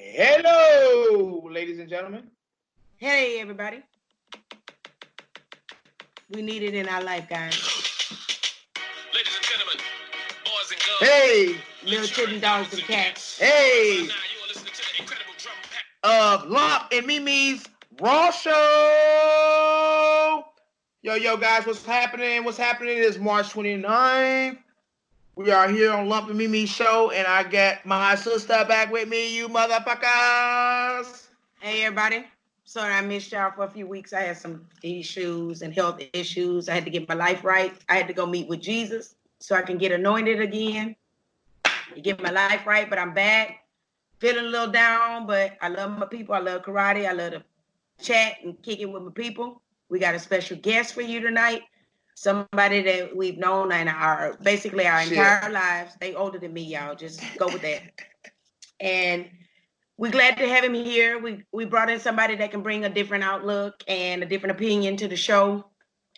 Hello, ladies and gentlemen. Hey, everybody. We need it in our life, guys. Ladies and gentlemen, boys and girls. Hey, little chicken dogs and cats. Hey, Now you are listening to the incredible drum pack of Lump and Mimi's Raw Show. Yo, guys, what's happening? What's happening? It's March 29th. We are here on Lump and Mimi's show, and I got my sister back with me, you motherfuckers. Hey, everybody. Sorry I missed y'all for a few weeks. I had some issues and health issues. I had to get my life right. I had to go meet with Jesus so I can get anointed again and get my life right. But I'm back, feeling a little down, but I love my people. I love karate. I love to chat and kick it with my people. We got a special guest for you tonight. Somebody that we've known in basically our entire lives. They older than me, y'all. Just go with that. And we're glad to have him here. We brought in somebody that can bring a different outlook and a different opinion to the show.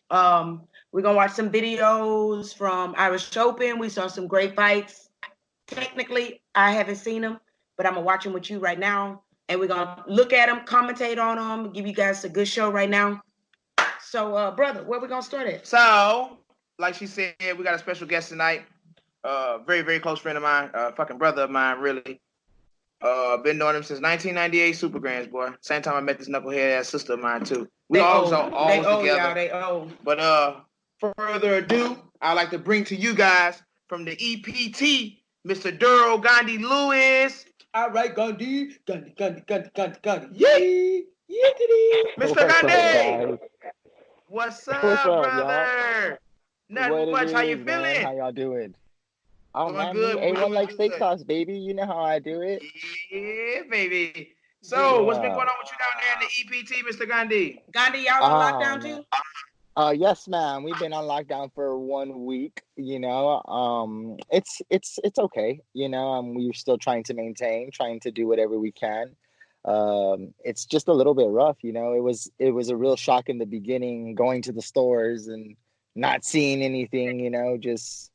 We're gonna watch some videos from Irish Open. We saw some great fights. Technically, I haven't seen them, but I'm gonna watch them with you right now, and we're gonna look at them, commentate on them, give you guys a good show right now. So, brother, where we gonna start at? So, like she said, we got a special guest tonight. Very, very close friend of mine, fucking brother of mine, really. Been knowing him since 1998, Super Grands, boy. Same time I met this knucklehead ass sister of mine too. We always together. They old. But for further ado, I'd like to bring to you guys from the EPT, Mr. Darrell Gandhi Lewis. All right, Gandhi. Yay! Mr. Gandhi. What's up, brother? Nothing much. How you feeling? Man? How y'all doing? Oh, Doing man, good. A1 like steak sauce, baby. You know how I do it. Yeah, baby. So, what's been going on with you down there in the EPT, Mr. Gandhi? Gandhi, y'all on lockdown too? Yes, ma'am. We've been on lockdown for 1 week. You know, it's okay. You know, we're still trying to maintain, trying to do whatever we can. It's just a little bit rough. You know, it was a real shock in the beginning, going to the stores and not seeing anything. You know, just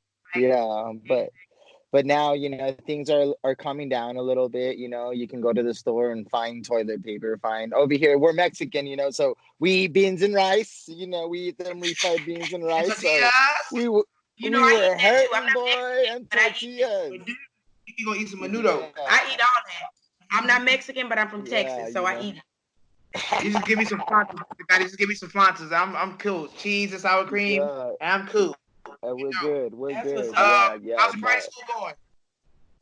but now, you know, things are calming down a little bit. You know, you can go to the store and find toilet paper. Over here, we're Mexican, you know, so we eat beans and rice. You know, we eat them refried beans and rice. So we were hurting, boy, and tortillas. You gonna eat some menudo? Yeah. I eat all that. I'm not Mexican, but I'm from Texas, so I eat. You just give me some Fontas. Just give me some Fontas. I'm cool. Cheese and sour cream, and I'm cool. We're good. We're good. How's the karate school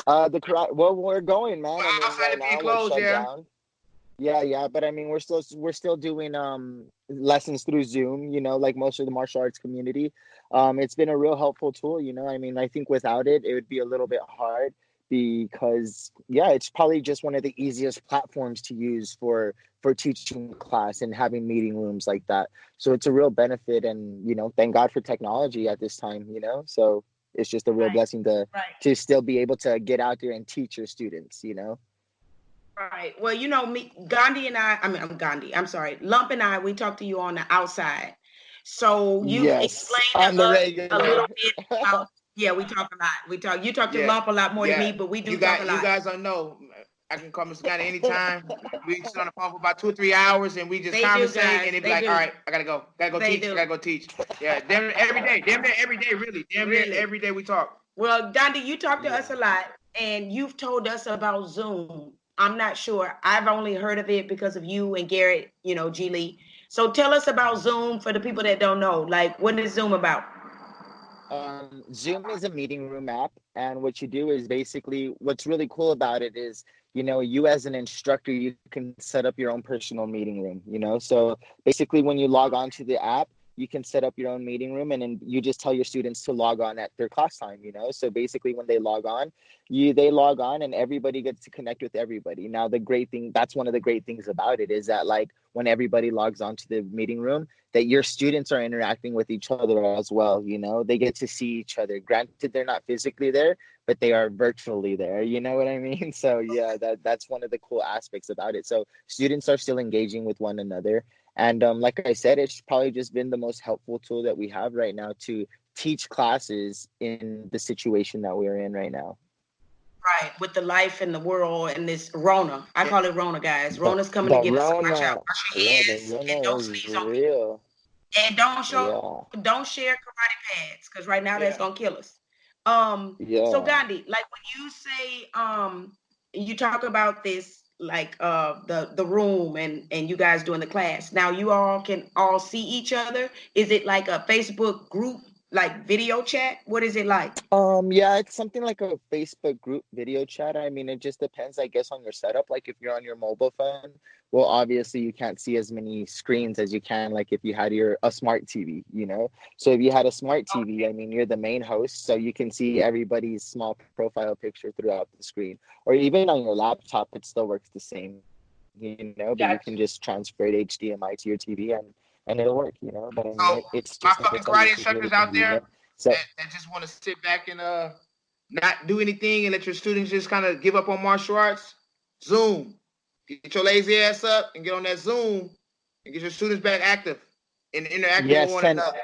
going? We're going, man. Well, outside of being closed, down. Yeah. But I mean, we're still doing lessons through Zoom. You know, like most of the martial arts community. It's been a real helpful tool. You know, I mean, I think without it, it would be a little bit hard because it's probably just one of the easiest platforms to use for teaching class and having meeting rooms like that. So it's a real benefit, and you know, thank God for technology at this time. You know, so it's just a real blessing to still be able to get out there and teach your students. You know. Right. Well, you know, Gandhi and I'm sorry, Lump and I, we talked to you on the outside. So you explained to us a little bit about. Yeah, we talk a lot. You talk to Lump a lot more than me, but we do talk a lot. You guys don't know. I can call Mr. Gandhi anytime. We sit on the phone for about 2 or 3 hours, and we just conversate, and it'd be like, all right, I gotta go teach. Yeah, damn it, every day, really. Damn it, every day we talk. Well, Gandhi, you talk to us a lot, and you've told us about Zoom. I'm not sure. I've only heard of it because of you and Garrett, you know, G. Lee. So tell us about Zoom for the people that don't know. Like, what is Zoom about? Zoom is a meeting room app, and what you do is basically, what's really cool about it is, you know, you as an instructor, you can set up your own personal meeting room, you know. So basically, when you log on to the app, you can set up your own meeting room, and then you just tell your students to log on at their class time, you know. So basically, when they log on, they log on, and everybody gets to connect with everybody. Now, that's one of the great things about it, is that, like, when everybody logs on to the meeting room, that your students are interacting with each other as well. You know, they get to see each other. Granted, they're not physically there, but they are virtually there. You know what I mean? So yeah, that's one of the cool aspects about it. So students are still engaging with one another. And like I said, it's probably just been the most helpful tool that we have right now to teach classes in the situation that we're in right now. Right, with the life in the world and this Rona. I Yeah. call it Rona, guys. The Rona's coming to the get us. So watch out. Rona, Wash your yeah, the hands and Rona don't is sneeze on people. real. And Yeah, don't share karate pads because right now that's Yeah. gonna kill us. So yeah. Gandhi, like when you say you talk about this like the room and you guys doing the class. Now you all can all see each other. Is it like a Facebook group like video chat? What is it like? Yeah, it's something like a Facebook group video chat. I mean, it just depends, I guess, on your setup. Like if you're on your mobile phone, well, obviously you can't see as many screens as you can, like if you had a smart TV, you know? So if you had a smart TV, I mean, you're the main host, so you can see everybody's small profile picture throughout the screen. Or even on your laptop, it still works the same, you know, but you Got can just transfer it HDMI to your TV and it'll work, you know? But I mean, So it's my just like I fucking said, karate it's just really instructors out there convenient. So that just want to sit back and not do anything and let your students just kind of give up on martial arts, Zoom. Get your lazy ass up and get on that Zoom and get your students back active and interacting with yes, one and another.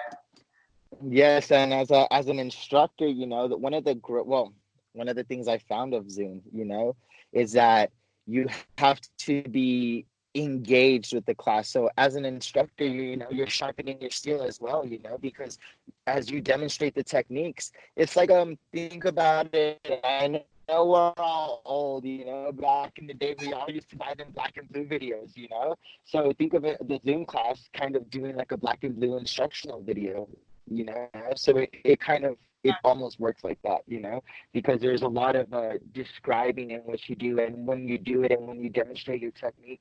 yes, and as an instructor, you know, that one of the things I found of Zoom, you know, is that you have to be engaged with the class. So as an instructor, you know, you're sharpening your steel as well, you know, because as you demonstrate the techniques, it's like think about it. I know we're all old, you know, back in the day we all used to buy them black and blue videos, you know. So think of it, the Zoom class kind of doing like a black and blue instructional video, you know. So it kind of it almost works like that, you know, because there's a lot of describing in what you do, and when you do it and when you demonstrate your technique,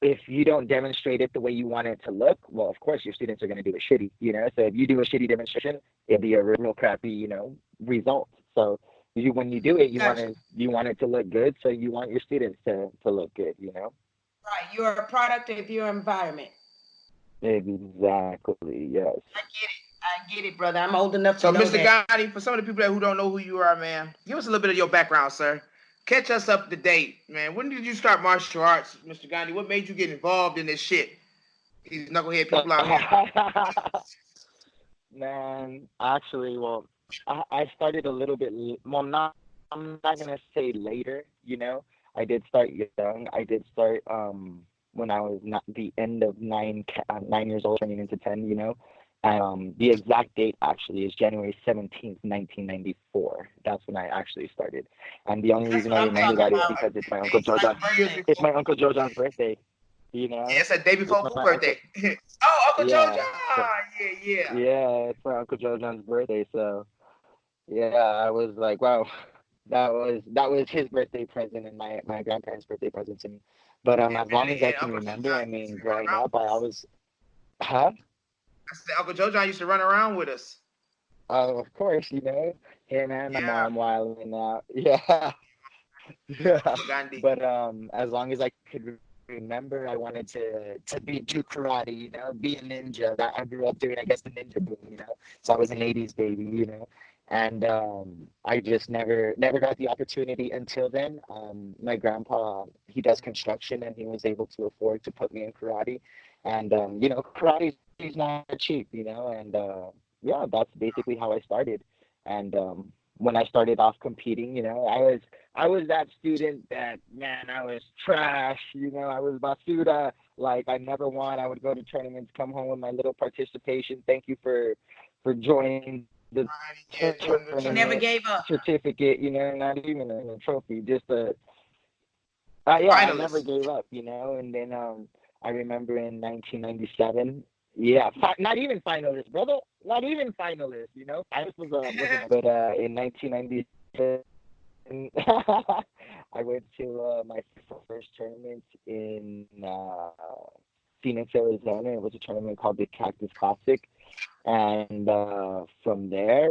if you don't demonstrate it the way you want it to look, well, of course your students are going to do it shitty, you know. So if you do a shitty demonstration, it'll be a real crappy, you know, result. So when you do it, Gotcha. you want it to look good, so you want your students to look good, you know. Right, you're a product of your environment. Exactly. Yes. I get it. I get it, brother. I'm old enough to So, know Mr. that. Gotti, for some of the people who don't know who you are, man, give us a little bit of your background, sir. Catch us up to date, man. When did you start martial arts, Mr. Gandhi? What made you get involved in this shit? These knucklehead people out here. Man, actually, well, I started a little bit, well, I'm not gonna say later, you know. I did start young. I did start when I was not the end of 9 years old, turning into 10, you know. And the exact date actually is January 17th, 1994. That's when I actually started. And the only That's reason what I I'm remember talking that is about. because it's my Uncle Dates like Jojo. Years birthday. It's before. my Uncle Jojo's birthday, you Yeah, know. it's a day It's before Pooh my birthday. uncle. Oh, Uncle Jojo. Yeah. So Yeah, yeah. yeah, it's my Uncle Jojo's birthday. So yeah, I was like, wow, that was his birthday present and my grandparents' birthday present to me. But Yeah, as man. long as I And can Uncle remember, I Jojo used mean, to run growing around up, with I us. always, huh? I said Uncle Jojo used to run around with us. Of course, you know, him and my Yeah, mom wilding out. Yeah, yeah. Uncle Gandhi. But as long as I could remember, I wanted to do karate, you know, be a ninja. That I grew up doing, I guess, the ninja boom, you know. So I was an '80s baby, you know, and I just never got the opportunity until then. My grandpa, he does construction, and he was able to afford to put me in karate, and you know, karate is not cheap, you know, and yeah, that's basically how I started, and when I started off competing, you know, I was that student that, man, I was trash. You know, I was Basuda. Like I never won. I would go to tournaments, come home with my little participation. Thank you for joining the Right, yeah, joining the You church. never tournament gave up. certificate. You know, not even a trophy, just a yeah. I never Finalists. gave up. You know, and then I remember in 1997. Yeah, not even finalist, brother. Not even finalist. You know, finalist was but in 1997. I went to my first tournament in Phoenix, Arizona. It was a tournament called the Cactus Classic, and from there,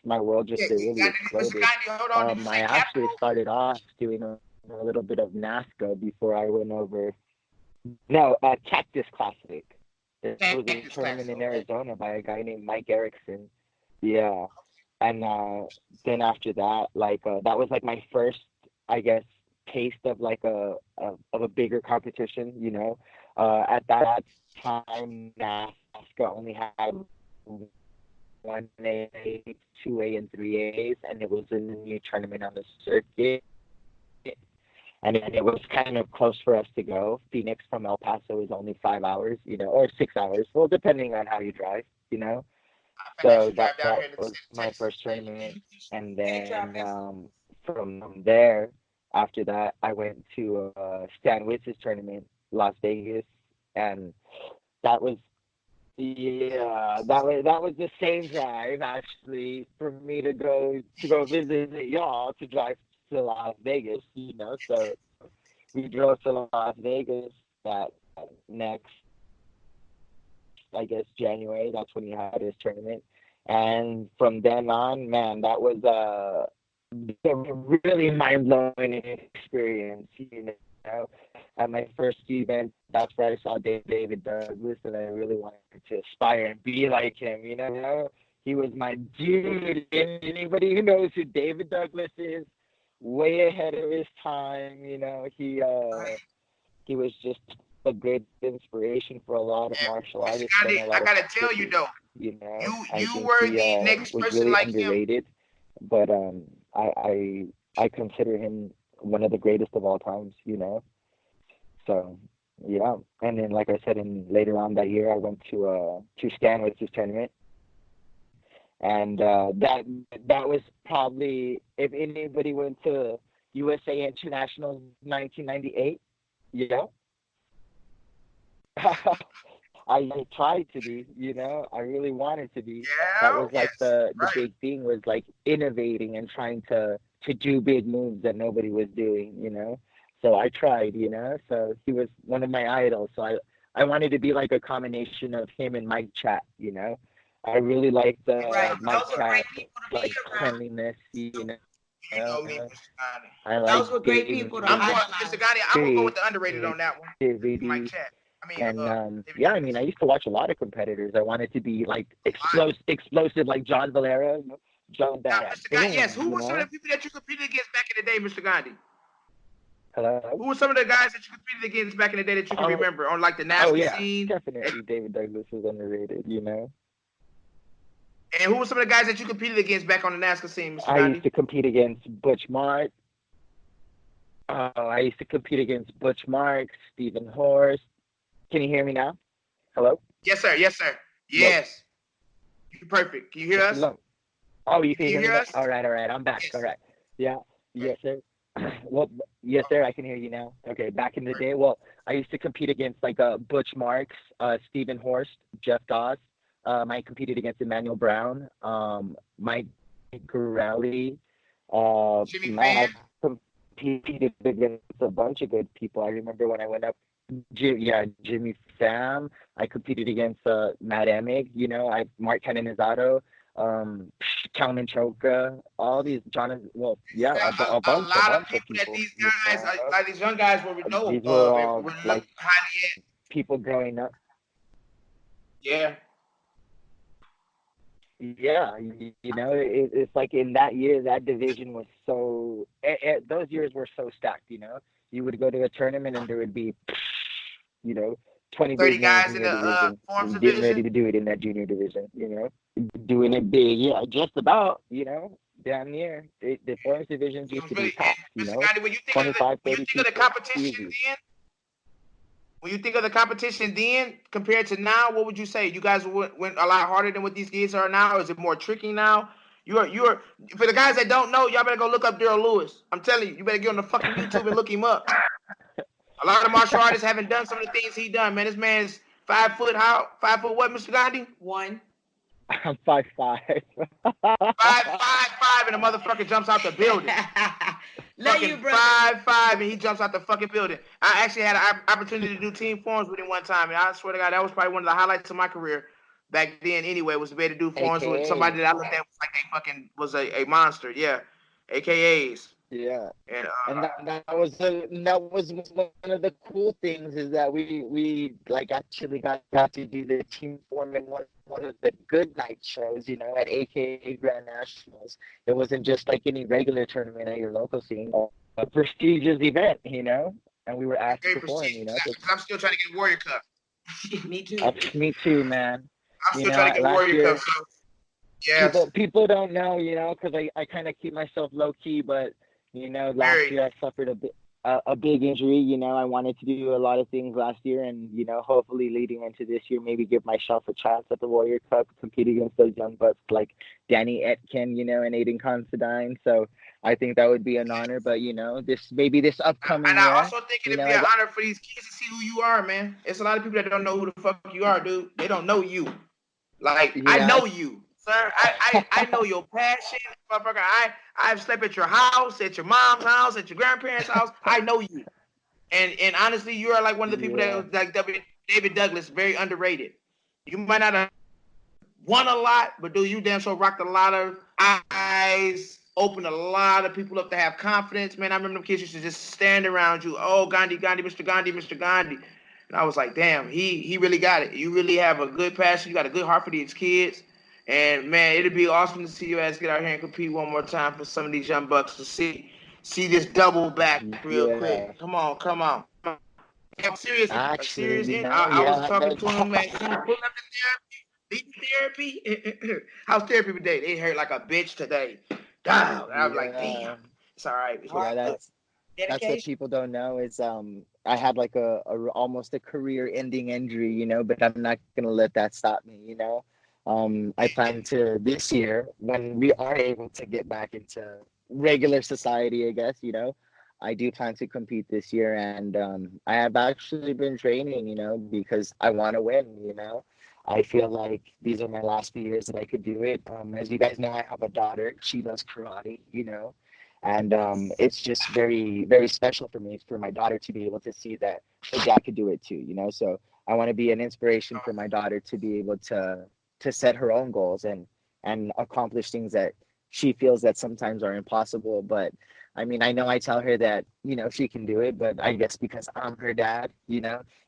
my world Yeah, just really Mr. exploded. Gandhi, hold on. Did you I say actually capital? started off doing a little bit of NASCAR before I went over. No, Cactus Classic. There was a Cactus tournament classes. in Okay. Arizona by a guy named Mike Erickson. Yeah, and then after that, like that was like my first, I guess, taste of like a bigger competition. You know, at that time, NASCAR only had 1A, 2A, and 3As, and it was a new tournament on the circuit. And it was kind of close for us to go. Phoenix from El Paso is only 5 hours, or 6 hours. Well, depending on how you drive, you know. I can So actually that drive down that here to was my Texas. first tournament, and Hey, then Travis. from there, after that, I went to Stan Witz's tournament, Las Vegas, and that was that was the same drive actually for me to go visit y'all to drive to Las Vegas, So we drove to Las Vegas that next, I guess, January. That's when he had his tournament. And from then on, man, that was a really mind blowing experience. At my first event, that's where I saw David Douglas, and I really wanted to aspire and be like him. He was my dude. Anybody who knows who David Douglas is, way ahead of his time. He was just a great inspiration for a lot of And martial Mr. artists and Gandhi, a I lot of gotta tell you kids. though, I you think were he the next was person really like him. underrated, but I consider him one of the greatest of all times. So yeah, and then like I said, in later on that year, I went to Stanwich's tournament, and that was probably, if anybody went to USA International 1998, yeah. I tried to be, I really wanted to be. That Yeah, was like yes, the right. big thing, was like innovating and trying to do big moves that nobody was doing. So I tried. So he was one of my idols. So I wanted to be like a combination of him and Mike Chat. I really liked Right. Mike Those were great Chat, people to be like around. cleanliness. You know me, Mr. Gandhi. I like Those were great people to I'm going, Mr. idolize. Gandhi. I'm gonna go with the underrated on that one. Mike creativity. Chat. I mean, And David yeah, I mean, Douglas. I used to watch a lot of competitors. I wanted to be like All right. explosive, like John Valera, John Now, that Mr. Gandhi, yes. boom, Who were some of the people that you competed against back in the day, Mr. Gandhi? Hello. Who were some of the guys that you competed against back in the day that you can Oh, remember on like the oh NASCAR yeah, scene? definitely. David Douglas is underrated. And who were some of the guys that you competed against back on the NASCAR scene, Mr. I used Gandhi? to compete against Butch Marks. I used to compete against Butch Marks, Stephen Horst. Can you hear me now? Hello. Yes, sir. Yes, sir. Hello. Yes. You're perfect. Can you hear us? Hello. Oh, you Can can you hear me hear now? us? All right, all right. I'm back. All Yes. right. Yeah. Okay. Yes, sir. Well, yes, sir. I can hear you now. Okay. Back in the day, well, I used to compete against like Butch Marks, Stephen Horst, Jeff Goss. I competed against Emmanuel Brown, Mike Corelli. Jimmy Man, Fan. I competed against a bunch of good people. I remember when I went up, Jimmy Pham. I competed against Matt Emig. Mark Canonizato, um, Kalman Choka, all these Jonathan. Well, yeah, a A bunch, a lot of bunch of people that people. these guys, like these young guys, will know These were and all will look like highly at. people growing up. Yeah. Yeah, it's like in that year, that division was so. Those years were so stacked. You would go to a tournament and there would be, you know, 20 30 big names guys in in your the division forms getting ready division. to do it in that junior division. Doing it big, yeah, just about, damn near. The forms divisions It used was to be really, packed, and Mr. Gandhi, when you think of the 25, when you 30 think of the people, competition easy. then, when you think of the competition then compared to now, what would you say? You guys went a lot harder than what these kids are now. Is it more tricky now? You are for the guys that don't know, y'all better go look up Darrell Lewis. I'm telling you, you better get on the fucking YouTube and look him up. A lot of martial artists haven't done some of the things he done, man. This man's 5 foot how? 5 foot what, Mr. Gandhi? One. I'm 5'5". Five, and the motherfucker jumps out the building. Love you, Fucking brother. 5'5", and he jumps out the fucking building. I actually had an opportunity to do team forms with him one time, and I swear to God, that was probably one of the highlights of my career back then. Anyway, was to be able to do forms with somebody AKAs. that I looked at was like they fucking was a monster. Yeah, AKAs. Yeah. And And that was one of the cool things, is that we like actually got to do the team form in one of the good night shows, at AKA Grand Nationals. It wasn't just like any regular tournament at your local scene, a prestigious event. And we were asked to very perform, prestigious. 'cause Because I'm still trying to get Warrior Cup. Me too. me too, man. I'm still trying to get Last Warrior Cup. year, So Yes, People don't know, because I kind of keep myself low key, but last very. year I suffered a big injury. I wanted to do a lot of things last year, and hopefully leading into this year, maybe give myself a chance at the Warrior Cup, compete against those young bucks like Danny Etkin, and Aiden Considine. So I think that would be an honor. But this upcoming And I year, also think you it'd know, be I an got honor for these kids to see who you are, man. It's a lot of people that don't know who the fuck you are, dude. They don't know you. Like I yeah, know you, sir. I know your passion, motherfucker. I've slept at your house, at your mom's house, at your grandparents' house. I know you, and honestly, you are like one of the people yeah, that like David Douglas, very underrated. You might not have won a lot, but dude, you damn sure rocked a lot of eyes, opened a lot of people up to have confidence. Man, I remember them kids used to just stand around you. Oh, Gandhi, Gandhi, Mr. Gandhi, Mr. Gandhi. And I was like, damn, he really got it. You really have a good passion. You got a good heart for these kids. And man, it'd be awesome to see you guys get out here and compete one more time for some of these young bucks to see this double back real yeah. quick. Come on, come on. I'm serious, a Actually, serious. I was yeah, talking to him as he was pulling up the therapy. How's therapy today? They hurt like a bitch today. Dog. I was like, damn. yeah, It's all right. It's all Hard yeah. good. work, That's what dedication. people don't know is I had like almost a career ending injury, but I'm not gonna let that stop me, I plan to this year when we are able to get back into regular society, I guess, I do plan to compete this year, and I have actually been training, because I want to win, I feel like these are my last few years that I could do it. As you guys know, I have a daughter. She does karate, and it's just very, very special for me for my daughter to be able to see that her dad could do it too, So I want to be an inspiration for my daughter to be able to set her own goals and accomplish things that she feels that sometimes are impossible. But I mean, I know I tell her that, she can do it, but I guess because I'm her dad,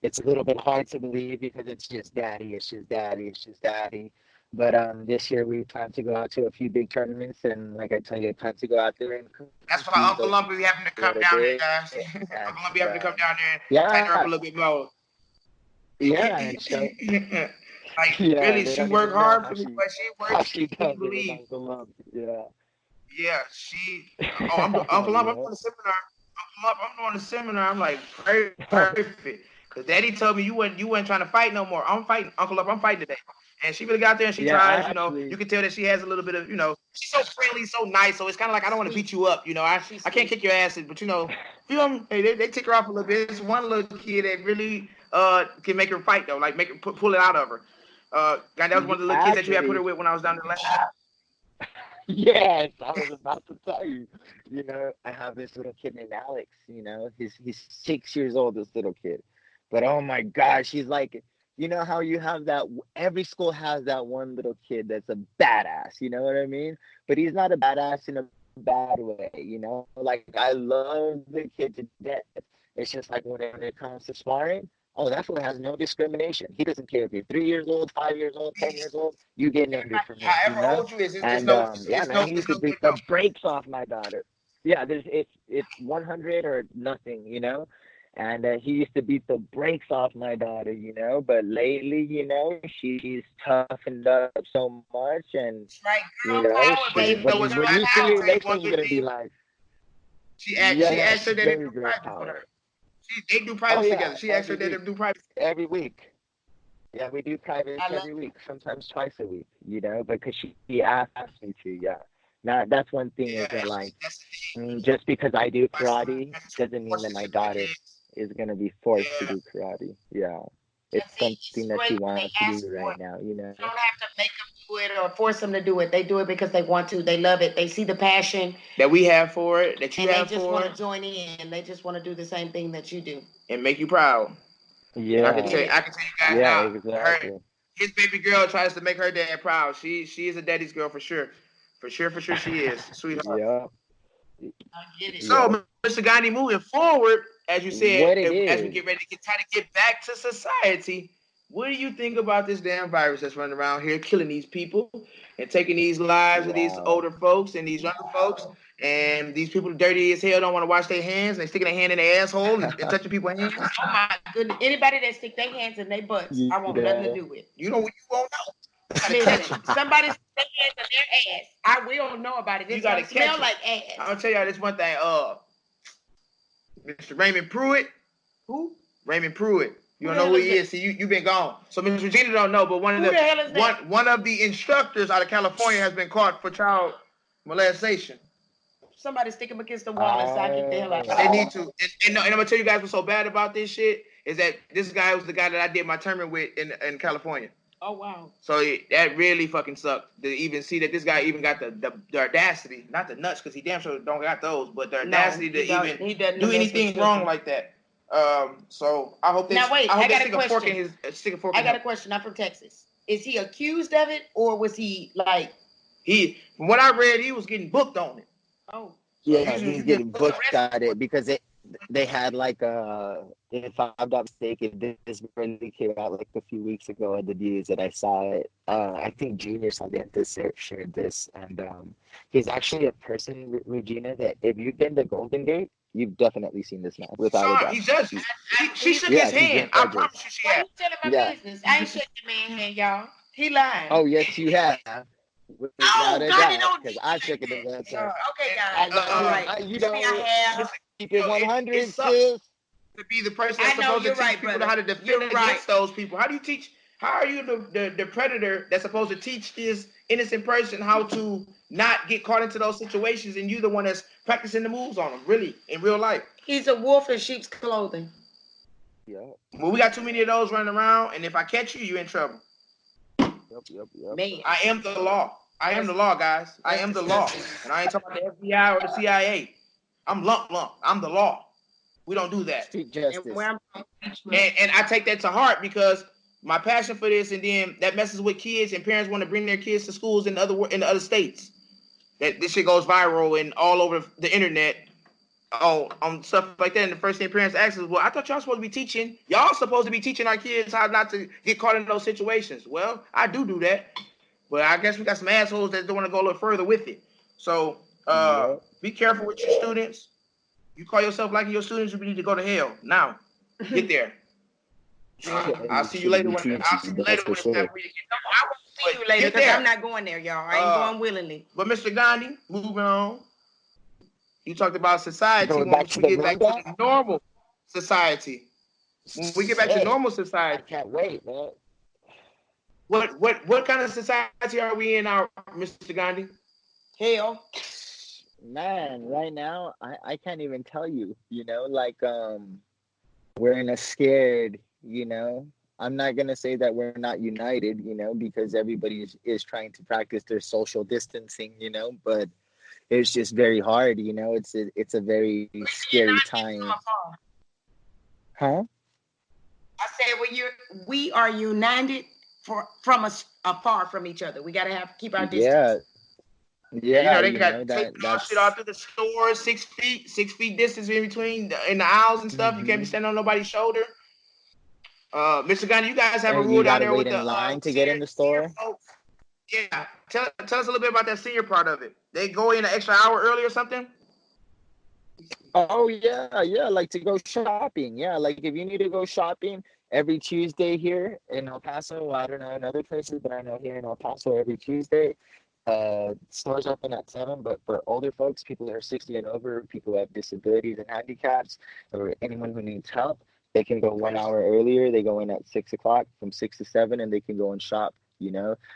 it's a little bit hard to believe because it's just daddy, it's just daddy, it's just daddy. But this year we plan to go out to a few big tournaments, and like I tell you, I plan to go out there and That's why compete Uncle a Lumpy be having to come little down here, bit. guys. And Uncle Lumpy having to come down there and tighten her up yeah, a little bit more. yeah, and so Like yeah, really, they she don't worked even know hard for me, but she how worked. she You wouldn't does it with believe. Uncle Lump. Yeah, Yeah, she. Oh, Uncle Lump. I'm yeah, doing a seminar. Uncle Lump. I'm doing a seminar. I'm like perfect. Cause Daddy told me you weren't trying to fight no more. I'm fighting, Uncle Lump. I'm fighting today. And she really got there and she yeah. tries. You Actually, can tell that she has a little bit of. She's so friendly, so nice. So it's kind of like I don't want to Sweet. beat you up. She's I can't sweet. kick your asses, but feel me? Hey, they tick her off a little bit. It's one little kid that really can make her fight though, like make her pull it out of her. God, that was one of the little kids that you had put her actually, with when I was down there last time. yes, I was about to tell you. I have this little kid named Alex. He's 6 years old. This little kid, but oh my gosh, he's like, how you have that. Every school has that one little kid that's a badass. You know what I mean? But he's not a badass in a bad way. Like I love the kid to death. It's just like when it comes to sparring. Oh, that fool has no discrimination. He doesn't care if you're 3 years old, 5 years old, 10 years old. You getting under from him. However old you is, it's And no, yeah, it's man, no, he it's used to no beat good the no. brakes off my daughter. Yeah, it's 100 or nothing, And he used to beat the brakes off my daughter, But lately, she's toughened up so much, and Right, girl power. But she you Gave know birth what's to I, when you see I can her power. tell you next one time, you're good gonna be thing. like, She asked yes, her daddy to very do girl private with her. power. They do Oh privates yeah, together. She asked every her daddy week, to do private. every week. Yeah, we do privates I love every week, sometimes twice a week, because she asked me to. Yeah, now that's one thing Yeah, is that like that's the thing. just because I do My son karate has to doesn't mean force that this my shit on the daughter kids. is gonna be forced to Yeah, do karate. Yeah, and it's see, something it's that she great when they wants to do ask for right it. now. You don't have to make them do it or force them to do it. They do it because they want to. They love it. They see the passion that we have for it, that you and they have just want for to it, join in. They just want to do the same thing that you do. and make you proud. And I Yeah, get it. I can tell you guys yeah, now, exactly. his baby girl tries to make her dad proud. She is a daddy's girl for sure, for sure she is, sweetheart. Yeah, I get it. yeah. So, Mr. Gandhi, moving forward, as you said, What it as we is? get ready to try to get back to society, what do you think about this damn virus that's running around here, killing these people and taking these lives of these Wow. older folks and these younger folks, and these people dirty as hell don't want to wash their hands and they sticking their hand in their asshole and touching people's hands? Oh my goodness. Anybody that stick their hands in their butts, I want nothing to Yeah. do with. You won't know. You gotta catch Listen, them. somebody stick hands on their ass. I will know about it. This gotta don't smell catch like it. ass. I'll tell y'all this one thing. Mr. Raymond Pruitt. Who? Raymond Pruitt. You Who don't know the who hell he is is. See, you been gone. So Miss Regina don't know, but Who the hell is that? one of the instructors out of California has been caught for child molestation. Somebody stick him against the wall and say, "Get the hell out." They need to. And I'm gonna tell you guys what's so bad about this shit is that this guy was the guy that I did my tournament with in California. Oh wow. So that really fucking sucked to even see that this guy even got the audacity, not the nuts, because he damn sure don't got those, but the audacity to even do anything wrong like that. So I hope they. Now wait, I hope I got they a question. stick a fork. I got a question. I'm from Texas. Is he accused of it, or was he like? From what I read, he was getting booked on it. Oh. Yeah, he's getting booked at it because they had like if I'm not mistaken, this really came out like a few weeks ago in the news that I saw it. I think Junior Salientes shared this, and he's actually a person, Regina, that if you've been to Golden Gate, you've definitely seen this man without a doubt. He's judged. She shook his hand. I promise you, she Why had. you telling my business? I ain't shaking the man hand, y'all. He lying. Oh yes, you have. Without a God, doubt, because I shook it in that time. Okay, guys. All right. You know, I have. keep it 100, it sucks sis. to be the person that's I know, supposed to you're teach right, people brother. how to defend against those people. How do you teach? How are you the predator that's supposed to teach this innocent person how to not get caught into those situations, and you the one that's practicing the moves on them, really, in real life? He's a wolf in sheep's clothing. Yeah. Well, we got too many of those running around, and if I catch you, you're in trouble. Yep. Man. I am the law. I am the law, guys. I am the law. And I ain't talking about the FBI or the CIA. I'm lump. I'm the law. We don't do that. Street justice. And I take that to heart because my passion for this, and then that messes with kids, and parents want to bring their kids to schools in the other states. That this shit goes viral and all over the internet. On stuff like that, and the first thing parents ask is, well, I thought y'all supposed to be teaching. Y'all supposed to be teaching our kids how not to get caught in those situations. Well, I do that. But I guess we got some assholes that don't want to go a little further with it. So be careful with your students. You call yourself liking your students, you need to go to hell. Now, get there. I'll see you later. I'll see you later when it's time for you to get there. I won't see you later because I'm not going there, y'all. I ain't going willingly. But Mr. Gandhi, moving on. You talked about society. Going Once we get back to the normal society. When we get back to normal society. I can't wait, man. What kind of society are we in now, Mr. Gandhi? Hell. Man, right now I can't even tell you, like we're in a scared, I'm not gonna say that we're not united, because everybody is trying to practice their social distancing, but it's just very hard, it's a very scary time. Huh? I said we are united from afar from each other. We gotta keep our distance. Yeah, they got take shit out through the stores, 6 feet distance in between in the aisles and stuff. You can't be standing on nobody's shoulder. Mr. Gandhi, you guys have a rule down there with the line to get in the store. Yeah, tell us a little bit about that senior part of it. They go in an extra hour early or something. Oh yeah, like to go shopping. Yeah, like if you need to go shopping every Tuesday here in El Paso, I don't know in other places, but I know here in El Paso every Tuesday. Stores open at 7, but for older folks, people that are 60 and over, people who have disabilities and handicaps, or anyone who needs help, they can go 1 hour earlier. They go in at 6 o'clock from 6 to 7, and they can go and shop.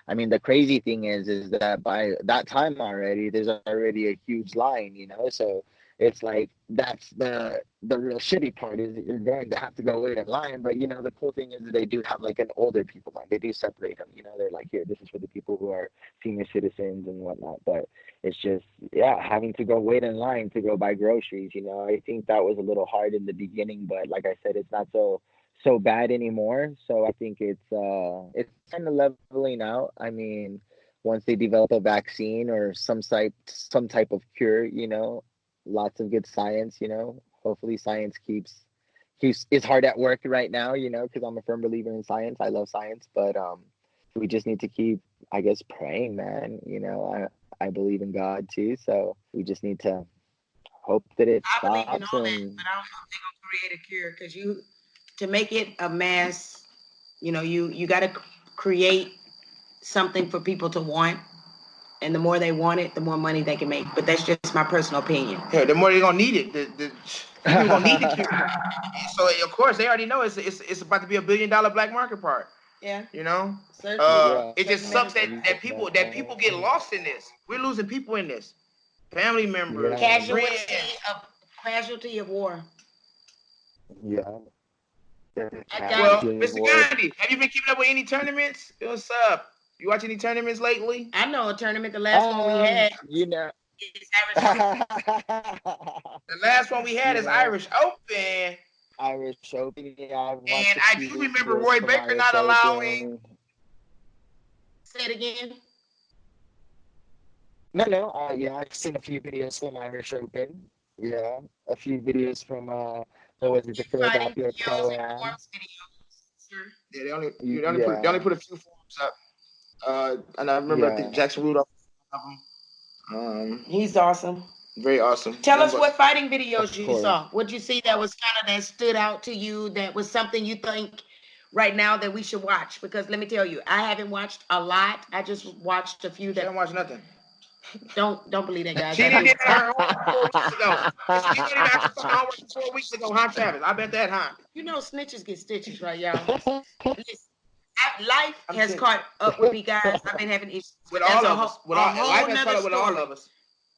I mean, the crazy thing is that by that time already, there's already a huge line. So it's like that's the real shitty part is that you're going to have to go wait in line. But the cool thing is that they do have like an older people line. They do separate them. They're like, here, this is for the people who are senior citizens and whatnot. But it's just having to go wait in line to go buy groceries. I think that was a little hard in the beginning, but like I said, it's not so bad anymore. So I think it's kind of leveling out. I mean, once they develop a vaccine or some type of cure, lots of good science, hopefully science keeps is hard at work right now, because I'm a firm believer in science. I love science, but we just need to keep, I guess, praying, man. I believe in God too, so we just need to hope that it stops. I believe in all that, but I don't know if they're gonna create a cure because to make it a mass, you got to create something for people to want. And the more they want it, the more money they can make. But that's just my personal opinion. Yeah, the more they're gonna need it. The people gonna need the cure. So of course they already know it's about to be $1 billion black market part. Yeah. You know, Certainly. it just sucks that people get lost in this. We're losing people in this, family members, friends. Casualty of war. Yeah. Well, Mr. Gandhi, have you been keeping up with any tournaments? What's up? You watch any tournaments lately? I know a tournament. The last one we had, you know, is Irish. The last one we had is Irish Open. Irish Open, yeah. And I do remember Roy Baker not allowing. Say it again. No. Yeah, I've seen a few videos from Irish Open. Yeah, a few videos from what was it, the Philadelphia Pro-Am. Yeah, they only put a few forms up. And I remember I think Jackson Rudolph. He's awesome. Very awesome. Tell us what fighting videos you saw. What'd you see that was kind of that stood out to you? That was something you think right now that we should watch? Because let me tell you, I haven't watched a lot. I just watched a few. She haven't watched nothing. Don't believe that, guys. She didn't get her homework 4 weeks ago. She didn't even have her fucking homework 4 weeks ago, huh, Travis? I bet that, huh? You know, snitches get stitches, right, y'all? Listen, life has caught up with me, guys. I've been having issues with all of us. Life has caught up with all of us.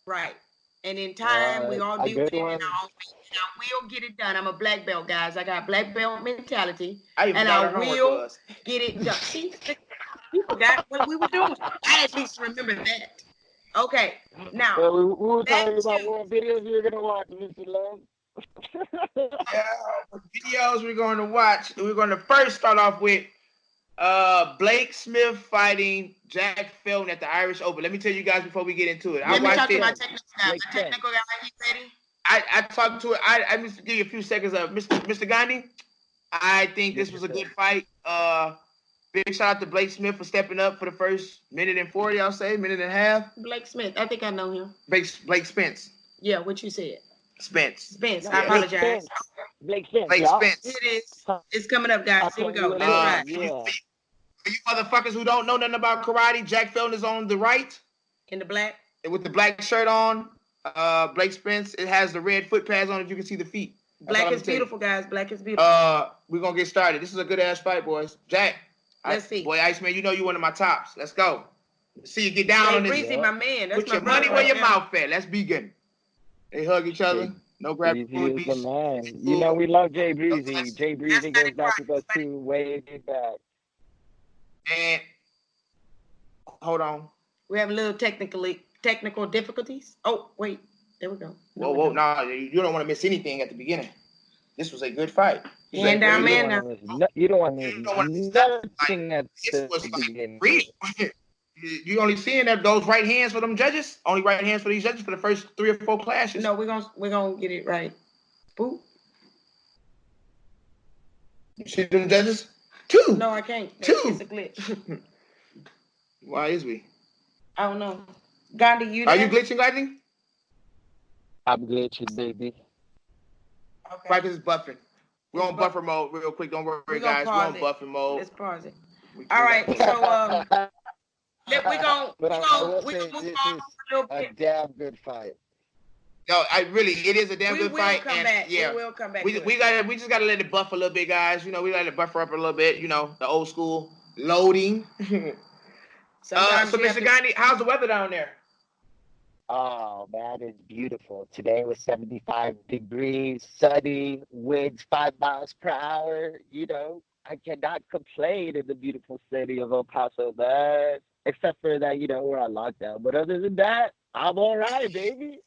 Right. And in time, we all do it in our own way. And I will get it done. I'm a black belt, guys. I got black belt mentality. And I will get it done. See, you forgot what we were doing. I at least remember that. Okay. Now, we were talking about what videos we were going to watch, Mr. Love. Videos we're going to watch. We're going to first start off with Blake Smith fighting Jack Felton at the Irish Open. Let me tell you guys before we get into it. Let me talk to my technical guy. My technical guy, he ready? I talked to it. I just give you a few seconds of Mr. Gandhi. I think this was a good fight. Big shout out to Blake Smith for stepping up for the first minute and 40, I'll say, minute and a half. Blake Smith. I think I know him. Blake Spence. Yeah, what you said. Spence. I apologize. Blake Spence. It is. It's coming up, guys. Here we go. Let's try. For you motherfuckers who don't know nothing about karate, Jack Felton is on the right. In the black? With the black shirt on. Blake Spence, it has the red foot pads on it. You can see the feet. Black is beautiful, guys. Black is beautiful. We're going to get started. This is a good-ass fight, boys. Jack. Let's see. Boy, Iceman, you know you're one of my tops. Let's go. See you get down on this. Breezy, my man. That's put your money where your mouth at. Let's begin. They hug each other. No grab. Breezy is the man. You know we love Jay Breezy. Jay Breezy goes back with us too, way back. And hold on. We have a little technical difficulties. Oh, wait. There we go. Whoa. No, you don't want to miss anything at the beginning. This was a good fight. Man down, man down. You don't want to miss nothing at the beginning. You only seeing that those right hands for them judges? Only right hands for these judges for the first 3 or 4 clashes? No, we're gonna get it right. Boop. You see them judges? 2. No, I can't. 2. It's a glitch. Why is we? I don't know. Gandhi, you there? Are you glitching, Gandhi? I'm glitching, baby. Okay. Practice is buffering. We're on buffer mode real quick. Don't worry, guys. We're on buffer mode. Let's pause it. All right. So we're gonna move on a little bit. A damn good fight. No, it is a damn good fight. We will come back. We just gotta let it buffer a little bit, guys. You know, we let it buffer up a little bit. You know, the old school loading. So, Mr. Gandhi, how's the weather down there? Oh, man, it's beautiful. Today was 75 degrees, sunny, winds 5 miles per hour. You know, I cannot complain in the beautiful city of El Paso, man. Except for that, you know, we're on lockdown. But other than that, I'm all right, baby.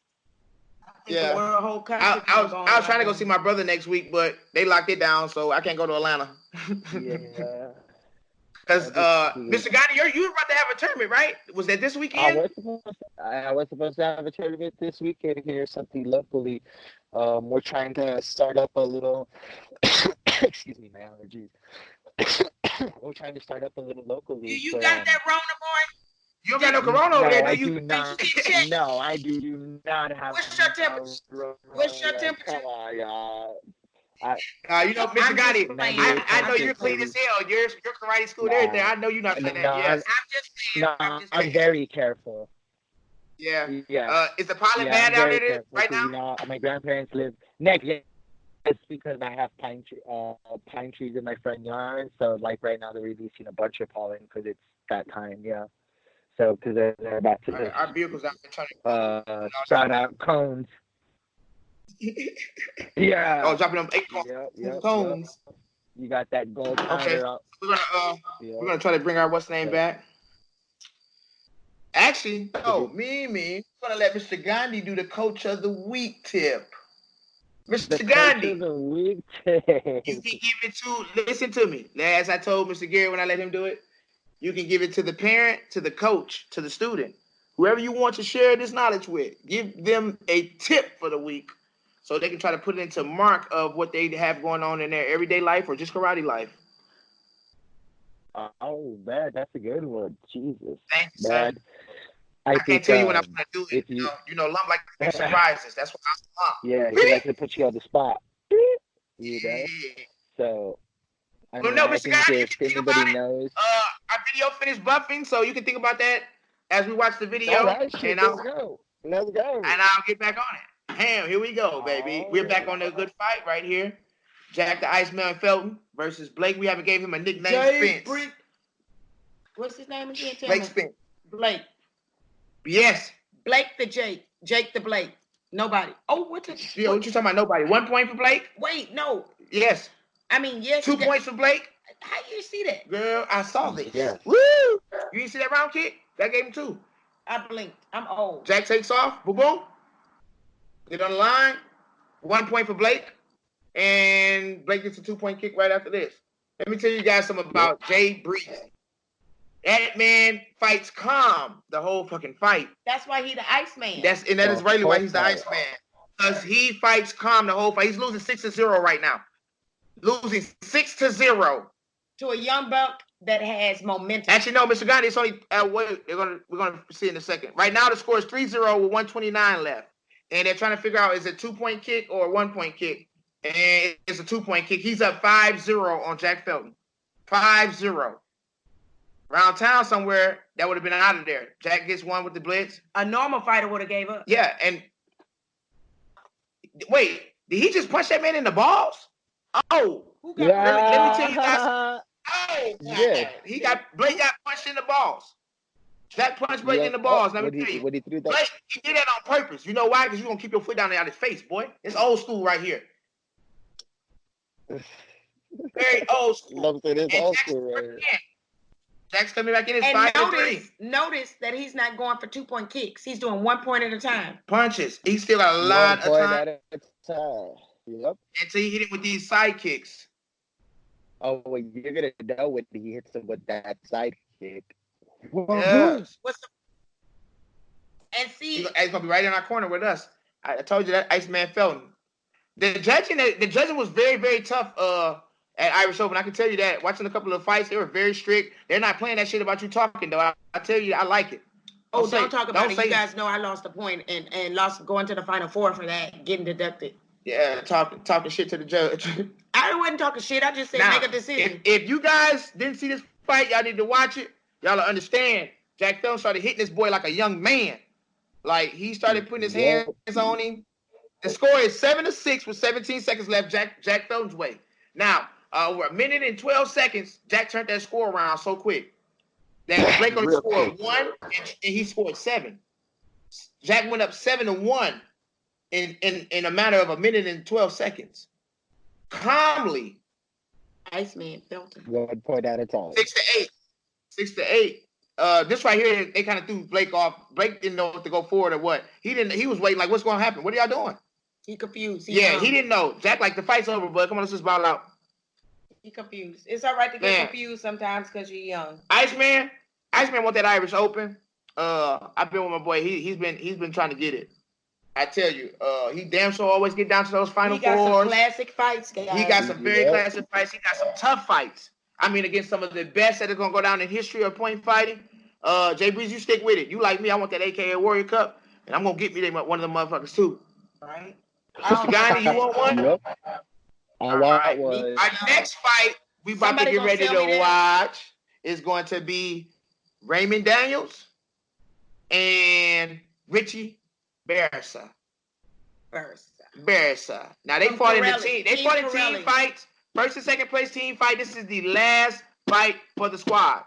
Yeah. I was trying to go see my brother next week, but they locked it down, so I can't go to Atlanta. Yeah. Because Mr. Gandhi, you were about to have a tournament, right? Was that this weekend? I was supposed to have a tournament this weekend here, something locally. We're trying to start up a little. Excuse me, my allergies. We're trying to start up a little locally. You got that Rona, boy? You don't got no corona over there, do you? I do not. No, I do not have. What's your temperature? What's your temperature? Come on, y'all. You know, Mr. Gandhi, I know you're clean as hell. Your karate school and everything. I know you're not saying that. Yes. I'm very careful. Yeah. Yeah. Is the pilot Yeah, bad I'm down very there careful right because now? my grandparents live next. Yeah, it's because I have pine trees in my front yard. So like right now they're releasing a bunch of pollen because it's that time. Yeah. So because they're about to Our vehicles out there trying to go and all sprout out cones. that. Oh, Yeah. dropping them Yep. cones. You got that gold Okay, powder up. we're Yep. gonna try to bring our what's name So, back. Actually, is no, it we're gonna let Mr. Gandhi do the coach of the week tip. the Mr. coach of Gandhi, the week? you can give it to. Listen to me. As I told Mr. Gary when I let him do it, you can give it to the parent, to the coach, to the student, whoever you want to share this knowledge with. Give them a tip for the week, so they can try to put it into mark of what they have going on in their everyday life or just karate life. Oh man, that's a good one. Jesus, Thank you, sir. man. I I can't think tell you when I'm gonna do it. if you Lump like to make surprises. That's what I'm yeah, he Lump. likes to put you on the spot. You know? Yeah. So I Well, mean no, I Mr. think God, you if can think anybody about it. knows Our video finished buffing, so you can think about that as we watch the all video, right, shit, and let's go. Let's go. I'll get back on it. Bam, here we go, baby. All We're back right. on the good fight right here. Jack the Iceman Felton versus Blake. We haven't gave him a nickname. Jay Spence. What's his name again? Tell Blake me. Spence. Blake. Yes. Blake the Jake. Jake the Blake. Nobody. Oh, what the? Yeah, what you talking about? Nobody. 1 point for Blake? Wait, no. Yes. I mean, yes. 2 points for Blake? How you see that? Girl, I saw this. Yeah. Woo! You didn't see that round kick? That gave him 2. I blinked. I'm old. Jack takes off. Boom, boom. Get on the line. 1 point for Blake. And Blake gets a 2-point kick right after this. Let me tell you guys something about Jay Breezy. That man fights calm the whole fucking fight. That's why he the Iceman. That is really why he's the Iceman. Because he fights calm the whole fight. He's losing 6-0 right now. Losing 6-0 to a young buck that has momentum. Actually, no, Mr. Gandhi, it's only wait, we're gonna see in a second. Right now the score is 3-0 with 129 left. And they're trying to figure out is it a 2-point kick or a 1-point kick. And it's a 2-point kick. He's up 5-0 on Jack Felton. 5-0. Around town somewhere, that would have been out of there. Jack gets one with the blitz. A normal fighter would have gave up. Yeah, and wait, did he just punch that man in the balls? Oh, let me tell you guys. Oh, yeah. Blake got punched in the balls. Jack punched Blake in the balls. Let me tell you. When he threw that, Blake, he did that on purpose. You know why? Because you're going to keep your foot down there out his face, boy. It's old school right here. Very old school. It's old school right here. Jack's coming back in his 5-3. Notice that he's not going for 2-point kicks. He's doing 1 point at a time. Punches. He's still got a lot of time. 1 point at a time. Yep. Until he hit him with these side kicks. Oh, well, you're gonna know when he hits him with that side kick. Yeah. And see, he's gonna be right in our corner with us. I told you that Iceman Felton. The judging was very, very tough. At Irish Open, I can tell you that. Watching a couple of fights, they were very strict. They're not playing that shit about you talking, though. I tell you, I like it. Don't talk about it. You guys know I lost a point and lost going to the Final Four for that, getting deducted. Yeah, talking shit to the judge. I wasn't talking shit. I just said make a decision. If you guys didn't see this fight, y'all need to watch it. Y'all will understand. Jack Felton started hitting this boy like a young man. Like, he started putting his hands on him. The score is 7-6 with 17 seconds left, Jack Felton's way. Now, over a minute and 12 seconds, Jack turned that score around so quick that Blake only scored 1 and he scored 7. Jack went up 7-1 in a matter of a minute and 12 seconds. Calmly. Iceman Felton. 1 point at a time. 6-8. 6-8. This right here, they kind of threw Blake off. Blake didn't know what to go forward or what. He was waiting like, what's going to happen? What are y'all doing? He confused. He didn't know. Jack, like, the fight's over, bud. Come on, let's just ball out. He confused. It's all right to get confused sometimes because you're young. Iceman want that Irish Open. I've been with my boy. He's been trying to get it. I tell you, he damn sure always get down to those Final Fours. He got some classic fights, guys. He got some very classic fights. He got some tough fights. I mean, against some of the best that are gonna go down in history of point fighting. Jay Breeze, you stick with it. You like me? I want that AKA Warrior Cup, and I'm gonna get me one of them motherfuckers too. Right? Mr. Gandhi, you want one? Yep. I want one. Our next fight we about to get ready to watch is going to be Raymond Daniels and Richie Barsa. Versa. Now they From fought in the Corelli. team. They Team fought in Corelli. team fights. First and second place team fight. This is the last fight for the squad.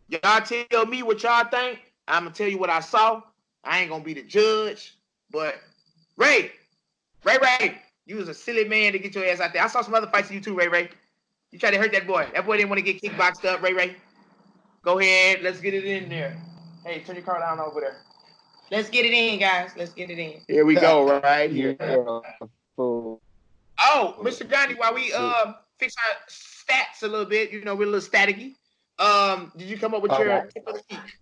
Y'all tell me what y'all think. I'm gonna tell you what I saw. I ain't gonna be the judge, but Ray, you was a silly man to get your ass out there. I saw some other fights of you too, Ray. You tried to hurt that boy. That boy didn't want to get kickboxed up, Ray. Go ahead, let's get it in there. Hey, turn your car down over there. Let's get it in, guys. Let's get it in. Here we go, right here. Fool. Oh, Mr. Gandhi, while we fix our stats a little bit, you know, we're a little staticky. Did you come up with your tip of the week?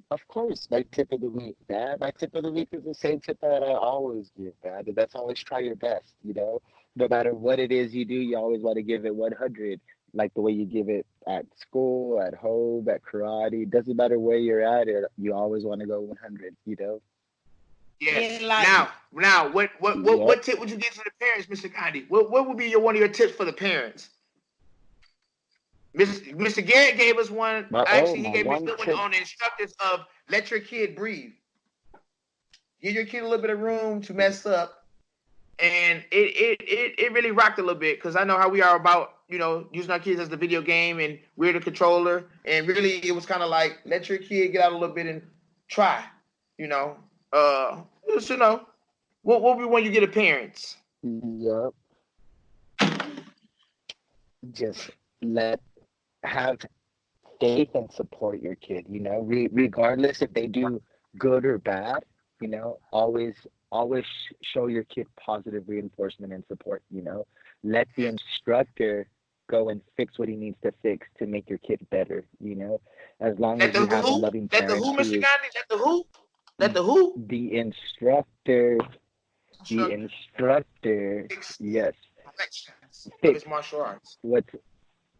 Of course, my tip of the week, man. My tip of the week is the same tip that I always give, man. And that's always try your best, you know? No matter what it is you do, you always want to give it 100, like the way you give it at school, at home, at karate. Doesn't matter where you're at, you always want to go 100, you know? Yes. Now, what tip would you give to the parents, Mr. Gandhi? What would be one of your tips for the parents? Mr. Garrett gave us one. He gave me a good one on the instructors of let your kid breathe. Give your kid a little bit of room to mess up. And it really rocked a little bit because I know how we are about, you know, using our kids as the video game and we're the controller. And really it was kind of like let your kid get out a little bit and try, you know. Just, you know, what would be when you get a parents? Yep. Just have faith and support your kid, you know, regardless if they do good or bad, you know, always show your kid positive reinforcement and support, you know. Let the instructor go and fix what he needs to fix to make your kid better, you know. As long as you have a loving parent. Let the who, Mr. Gandhi? Let the who? Let the who? The instructor. The instructor. Yes. Fix martial arts.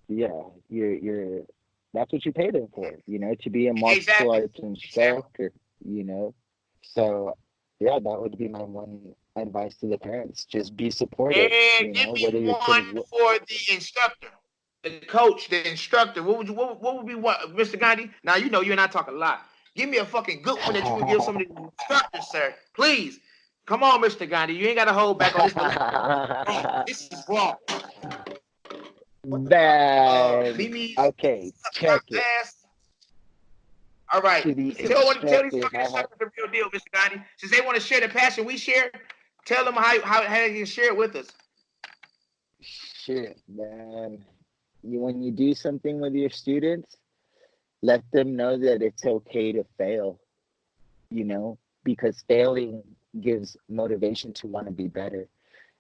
You're that's what you pay them for, you know, to be a martial arts instructor, you know. So yeah, that would be my one advice to the parents. Just be supportive. And give me one for the instructor, the coach, the instructor. What would be what, Mr. Gandhi? Now you know you and I talk a lot. Give me a fucking good one that you would give some of the instructors, sir. Please. Come on, Mr. Gandhi. You ain't got to hold back on this. This is wrong. Okay, check it. All right. Tell these fucking instructors the real deal, Mr. Gandhi. Since they want to share the passion we share, tell them how they can share it with us. Shit, man. When you do something with your students, let them know that it's okay to fail, you know, because failing gives motivation to want to be better.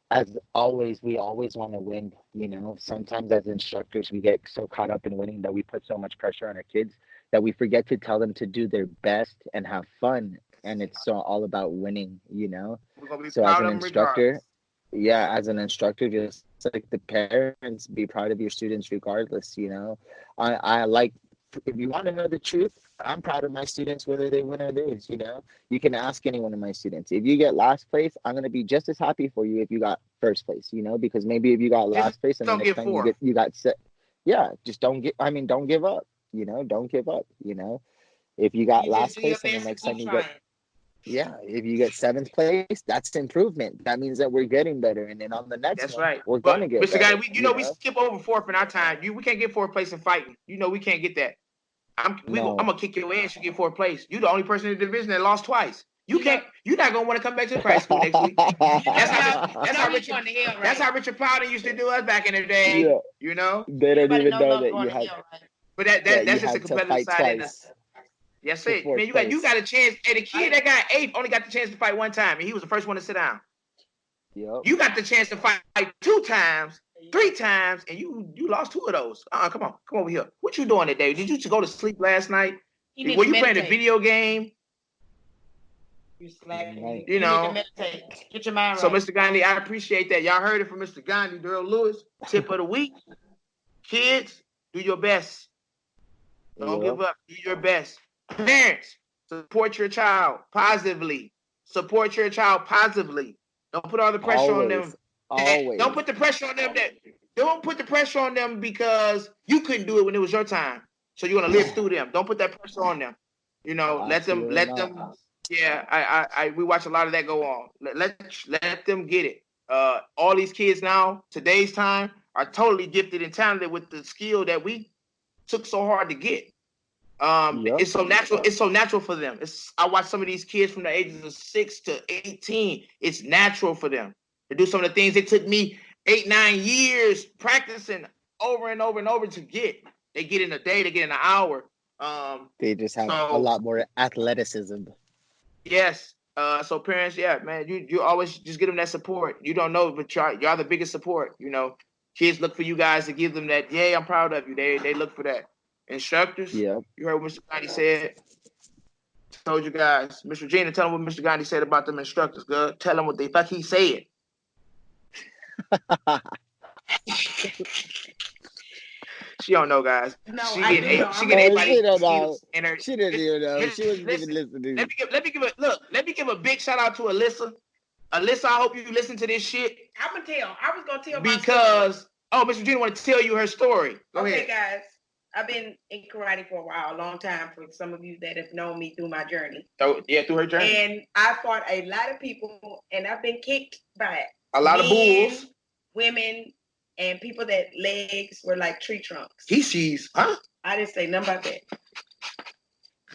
As always, we always want to win, you know. Sometimes as instructors, we get so caught up in winning that we put so much pressure on our kids that we forget to tell them to do their best and have fun. And it's so all about winning, you know. So as an instructor, just like the parents, be proud of your students regardless, you know. I like, if you want to know the truth, I'm proud of my students whether they win or lose, you know. You can ask any one of my students. If you get last place, I'm going to be just as happy for you if you got first place, you know, because maybe if you got last place and the next time you got set, just don't give up, you know. Don't give up, you know. If you got last place and the next time you get, if you get seventh place, that's improvement. That means that we're getting better, and then on the next one, we're gonna get Mr. better. Guy, we skip over fourth in our time. We can't get fourth place in fighting. You know we can't get that. I'm gonna kick your ass. You get fourth place. You the only person in the division that lost twice. You're not gonna want to come back to the practice school next week. That's how Richard Plowden used to do us back in the day. Yeah. You know, they don't even know that you had. But that's just a competitive side in us. Yes, it. Man, you got a chance. And the kid that got eighth only got the chance to fight one time, and he was the first one to sit down. Yep. You got the chance to fight 2 times, 3 times, and you lost 2 of those. Come over here. What you doing today? Did you just go to sleep last night? Were you playing a video game? You slacking. You know. Need to meditate. Get your mind right. So, Mr. Gandhi, I appreciate that. Y'all heard it from Mr. Gandhi, Darrell Lewis. Tip of the week. Kids, do your best. Don't give up. Do your best. Parents, support your child positively. Support your child positively. Don't put all the pressure on them. Don't put the pressure on them don't put the pressure on them because you couldn't do it when it was your time. So you're gonna live through them. Don't put that pressure on them. You know, let them we watch a lot of that go on. Let them get it. All these kids now, today's time, are totally gifted and talented with the skill that we took so hard to get. It's so natural. It's so natural for them. I watch some of these kids from the ages of 6 to 18. It's natural for them to do some of the things it took me 8, 9 years practicing over and over and over to get. They get in a day. They get in an hour. They just have a lot more athleticism. Yes. So parents, man, you always just give them that support. You don't know, but y'all the biggest support. You know, kids look for you guys to give them that. Yeah, I'm proud of you. They look for that. Instructors. Yeah. You heard what Mr. Gandhi said. Told you guys, Mr. Regina, tell them what Mr. Gandhi said about them instructors. Good. Tell them what they fuck he said. She don't know, guys. No, she I get do know. she get everybody. She don't know. And her, She didn't even know. She wasn't even listening. Let me give a big shout out to Alyssa. Alyssa, I hope you listen to this shit. I was gonna tell because Miss Regina want to tell you her story. Go ahead, guys. I've been in karate for a while, a long time, for some of you that have known me through my journey. Oh, yeah, through her journey. And I fought a lot of people, and I've been kicked by a lot of bulls, women, and people that legs were like tree trunks. Huh? I didn't say nothing about that.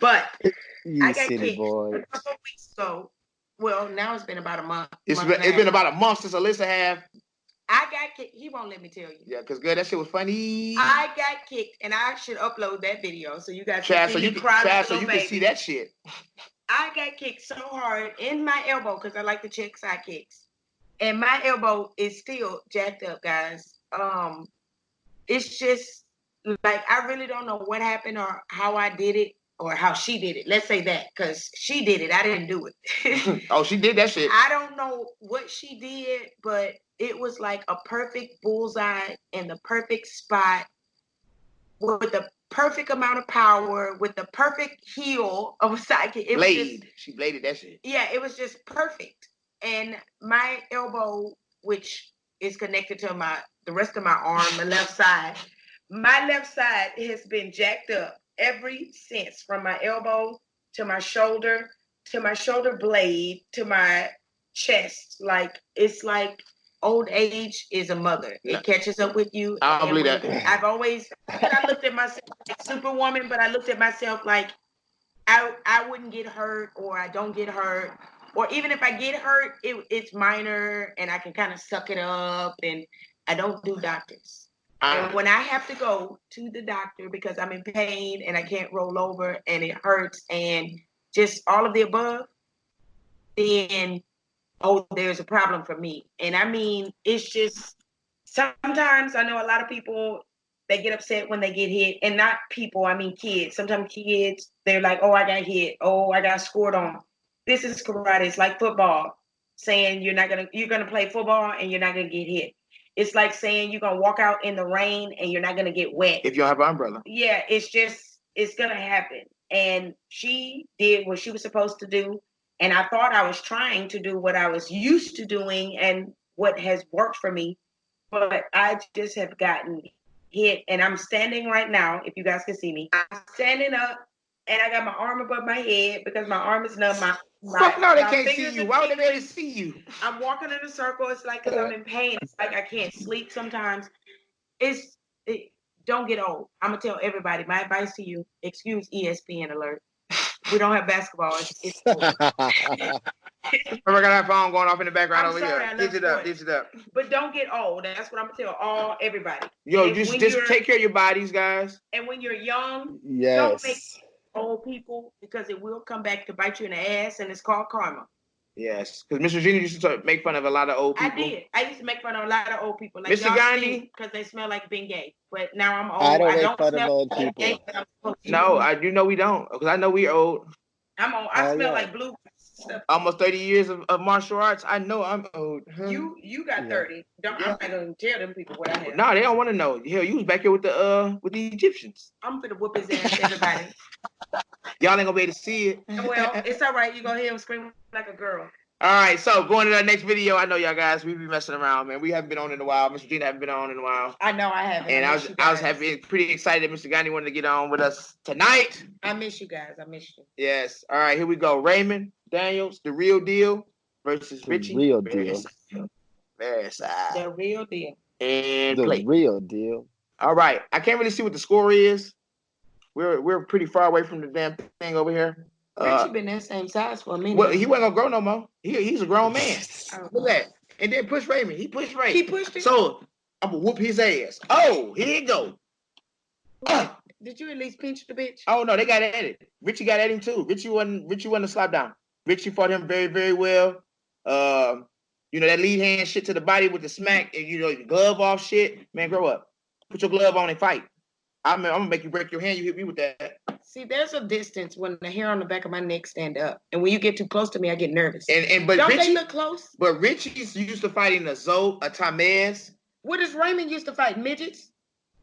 But I got kicked boy. a couple of weeks ago. Well, now it's been about a month. It's been about a month since Alyssa have. I got kicked. He won't let me tell you. Yeah, because good, that shit was funny. I got kicked, and I should upload that video so you guys can see me cry like a little baby. Can see that shit. I got kicked so hard in my elbow because I like to check side kicks, and my elbow is still jacked up, guys. It's just like I really don't know what happened or how I did it or how she did it. Let's say that, because she did it. I didn't do it. Oh, she did that shit. I don't know what she did, but it was like a perfect bullseye in the perfect spot with the perfect amount of power, with the perfect heel of a sidekick. She bladed that shit. Yeah, it was just perfect. And my elbow, which is connected to the rest of my arm, my left side has been jacked up ever since, from my elbow to my shoulder blade to my chest. Like, it's like old age is a mother. It catches up with you. I don't believe that. I looked at myself like Superwoman, but I looked at myself like I wouldn't get hurt, or I don't get hurt. Or even if I get hurt, it's minor and I can kind of suck it up, and I don't do doctors. And when I have to go to the doctor because I'm in pain and I can't roll over and it hurts and just all of the above, then there's a problem for me. And I mean, it's just, sometimes I know a lot of people, they get upset when they get hit, and not people, I mean kids. Sometimes kids, they're like, oh, I got hit. Oh, I got scored on. This is karate. It's like football, saying you're gonna play football and you're not gonna get hit. It's like saying you're gonna walk out in the rain and you're not gonna get wet. If you don't have an umbrella. Yeah, it's gonna happen. And she did what she was supposed to do. And I thought I was trying to do what I was used to doing and what has worked for me. But I just have gotten hit. And I'm standing right now, if you guys can see me. I'm standing up and I got my arm above my head because my arm is numb. Fuck no, they can't see you. Why would they be able to see you? I'm walking in a circle. It's like because I'm in pain. It's like I can't sleep sometimes. Don't get old. I'm going to tell everybody. My advice to you, excuse ESPN alert. We don't have basketball. It's We're gonna have phone going off in the background over here. Ditch it up. But don't get old. That's what I'm gonna tell everybody. Yo, just take care of your bodies, guys. And when you're young, yes, don't make old people, because it will come back to bite you in the ass, and it's called karma. Yes, because Mr. Gina used to make fun of a lot of old people. I did. I used to make fun of a lot of old people. Like Mr. Gandhi, because they smell like being gay. But now I'm old. I don't make fun of old people. No, you know we don't, because I know we're old. I'm old. I smell like blue. Almost 30 years of martial arts. I know I'm old. You got 30. I'm not gonna tell them people what I have. No, they don't want to know. Hell, you was back here with the Egyptians. I'm gonna whoop his ass, everybody. Y'all ain't gonna be able to see it. Well, it's all right. You gonna hear him scream like a girl. All right, so going to the next video. I know y'all guys, we be messing around, man. We haven't been on in a while. Mr. Gina haven't been on in a while. I know I haven't. And I was happy, pretty excited that Mr. Gandhi wanted to get on with us tonight. I miss you guys. I miss you. Yes. All right, here we go. Raymond, Daniels, the real deal, versus The Richie. real deal. Versailles. The real deal. And The play. real deal. All right. I can't really see what the score is. We're pretty far away from the damn thing over here. Richie been that same size for a minute. Well, he wasn't gonna grow no more. He's a grown man. Oh. Look at that. And then push Raymond. He pushed Raymond. He pushed him. So I'm gonna whoop his ass. Oh, here you go. Did you at least pinch the bitch? Oh no, they got at it. Richie got at him too. Richie wasn't a slap down. Richie fought him very, very well. You know, that lead hand shit to the body with the smack and you know your glove off shit. Man, grow up. Put your glove on and fight. I'm gonna make you break your hand. You hit me with that. See, there's a distance when the hair on the back of my neck stand up, and when you get too close to me, I get nervous. But don't Richie, they look close? But Richie's used to fighting a Zoe, a Tamez. What does Raymond used to fight? Midgets?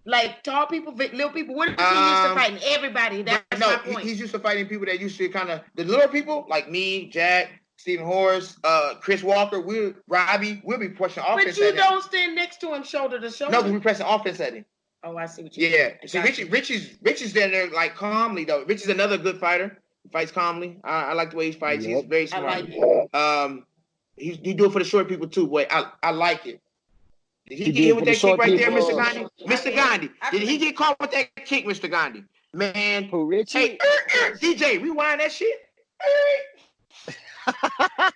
Like tall people, little people? What is he used to fighting? Everybody. That's my point. He's used to fighting people that used to kind of the little people like me, Jack, Stephen Horace, Chris Walker. Robbie. We'll be pushing offense. But you don't stand next to him shoulder to shoulder. No, we're pressing offense at him. Oh, I see what you mean. Yeah. See, Richie's standing there like calmly though. Richie's another good fighter. He fights calmly. I like the way he fights. Yep. He's very smart. I like it. He do it for the short people too, boy. I like it. Did he get hit with that kick right there, Mr. Gandhi? Mr. Gandhi. Did he get caught with that kick, Mr. Gandhi? Man. Who, Richie? Hey, DJ, rewind that shit.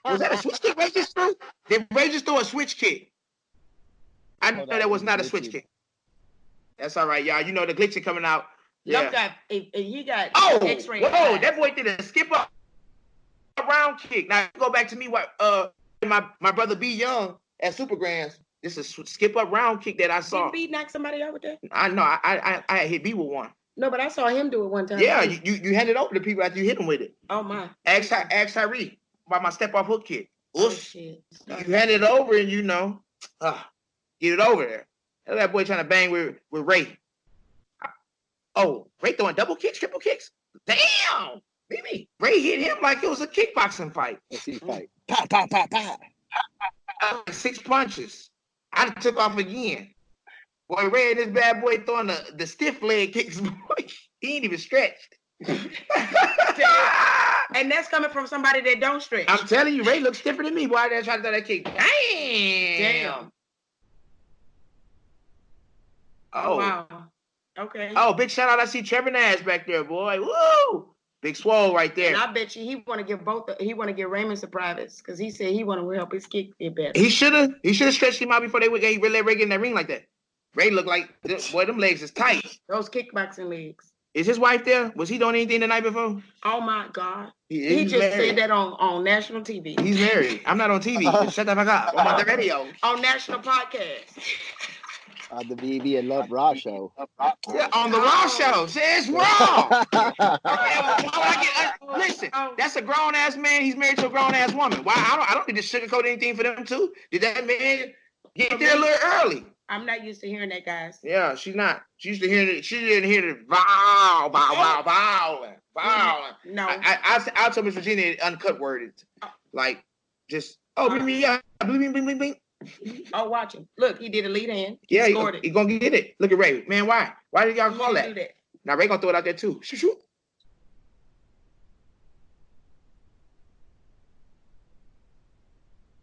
Was that a switch kick Ray just threw? Did Ray just throw a switch kick? I know that was not a switch kick. That's all right, y'all. You know the glitch is coming out. Yeah. He got X-ray. Whoa, that boy did a skip up round kick. Now go back to me. What my brother B Young at Super Grands. This is a skip up round kick that I saw. Did B knock somebody out with that? I know. I hit B with one. No, but I saw him do it one time. Yeah, you hand it over to people after you hit them with it. Oh my. Ask Tyree about my step off hook kick. Oh shit. You hand it over and you know, get it over there. That boy trying to bang with Ray. Oh, Ray throwing double kicks, triple kicks. Damn! Maybe Ray hit him like it was a kickboxing fight. Let's see fight. Pa, pa, pa, pa. 6 punches. I took off again. Boy, Ray and this bad boy throwing the stiff leg kicks. Boy, he ain't even stretched. And that's coming from somebody that don't stretch. I'm telling you, Ray looks stiffer than me. Boy, they're trying to throw that kick. Damn. Oh, wow. Okay. Oh, big shout out. I see Trevor Nash back there, boy. Woo! Big swole right there. And I bet you he want to give Raymond some privates because he said he want to help his kick get better. He should have stretched him out before they really let Ray get in that ring like that. Ray looked like, boy, them legs is tight. Those kickboxing legs. Is his wife there? Was he doing anything the night before? Oh my God. He just said that on national TV. He's married. I'm not on TV. Shut the fuck up. I'm on the radio. On national podcast. On the BB and Love Raw show. Yeah, on the Raw show. Say it's wrong. Listen, that's a grown ass man. He's married to a grown ass woman. Why? I don't need to sugarcoat anything for them too. Did that man get there a little early? I'm not used to hearing that, guys. Yeah, she's not. She used to hear it. She didn't hear the vow. No. I'll tell Miss Virginia it uncut worded. Like, just, bling, bling, bling, bling. Oh, watch him. Look, he did a lead hand. Yeah, he's going to get it. Look at Ray. Man, why? Why did y'all call that? Do that? Now, Ray going to throw it out there, too. Shoot.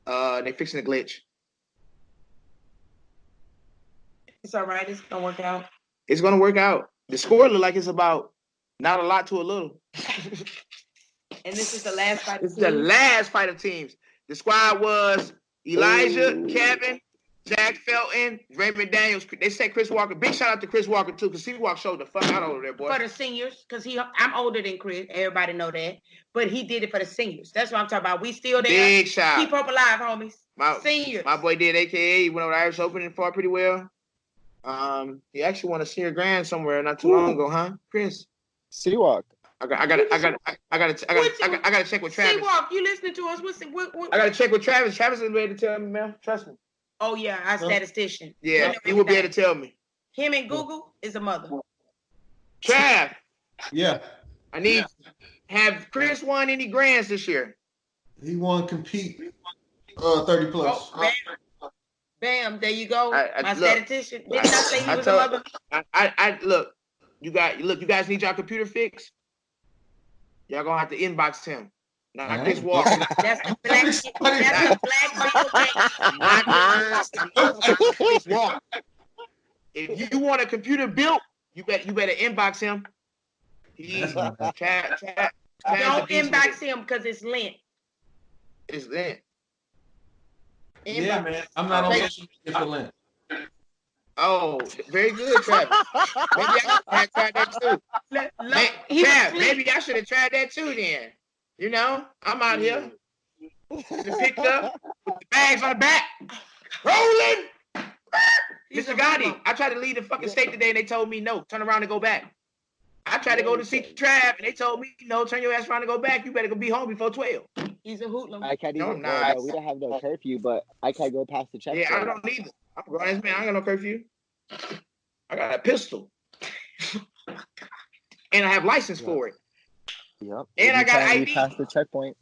They fixing the glitch. It's all right. It's going to work out. It's going to work out. The score look like it's about not a lot to a little. And this is the last fight of teams? This is the last fight of teams. The squad was Elijah, Kevin, Jack Felton, Raymond Daniels. They said Chris Walker. Big shout out to Chris Walker, too, because he walked showed the fuck out over there, boy. For the seniors, because I'm older than Chris. Everybody know that. But he did it for the seniors. That's what I'm talking about. We still there. Big shout. Keep hope alive, homies. Seniors. My boy did, a.k.a. He went over to Irish Open and fought pretty well. He actually won a senior grand somewhere not too long ago, huh, Chris? City Walk. I gotta check with Travis. City Walk, you listening to us? I gotta check with Travis. Travis is ready to tell me, man. Trust me. Oh yeah, our statistician. Yeah, he will be able to tell me. Him and Google is a mother. Trav. Yeah. I need. Have Chris won any grands this year? He won compete 30 plus. Oh, bam, there you go. My statistician. Didn't I say he was a mother? Look. You guys need y'all computer fixed. Y'all gonna have to inbox him. Nah, Chris Walker. That's the black. That's the black Bill Gates. Not Chris Walker. If you want a computer built, you better inbox him. Don't inbox him because it's lint. It's lint. Yeah, man. I'm not on social media for Lent. Oh, very good, Travis. Maybe I should have tried that too. Maybe I should have tried that too then. You know, I'm out here. Picked up with the bags on the back. Rolling. Mr. Gandhi, I tried to leave the fucking state today and they told me no. Turn around and go back. I tried to go to see Trav and they told me no. Turn your ass around and go back. You better go be home before 12. He's a hoodlum. I can't even. No, we don't have no curfew, but I can't go past the checkpoint. Yeah, I don't either. I'm a grown ass man. I ain't got no curfew. I got a pistol. And I have license for it. Yep. And I got ID. Past the checkpoint,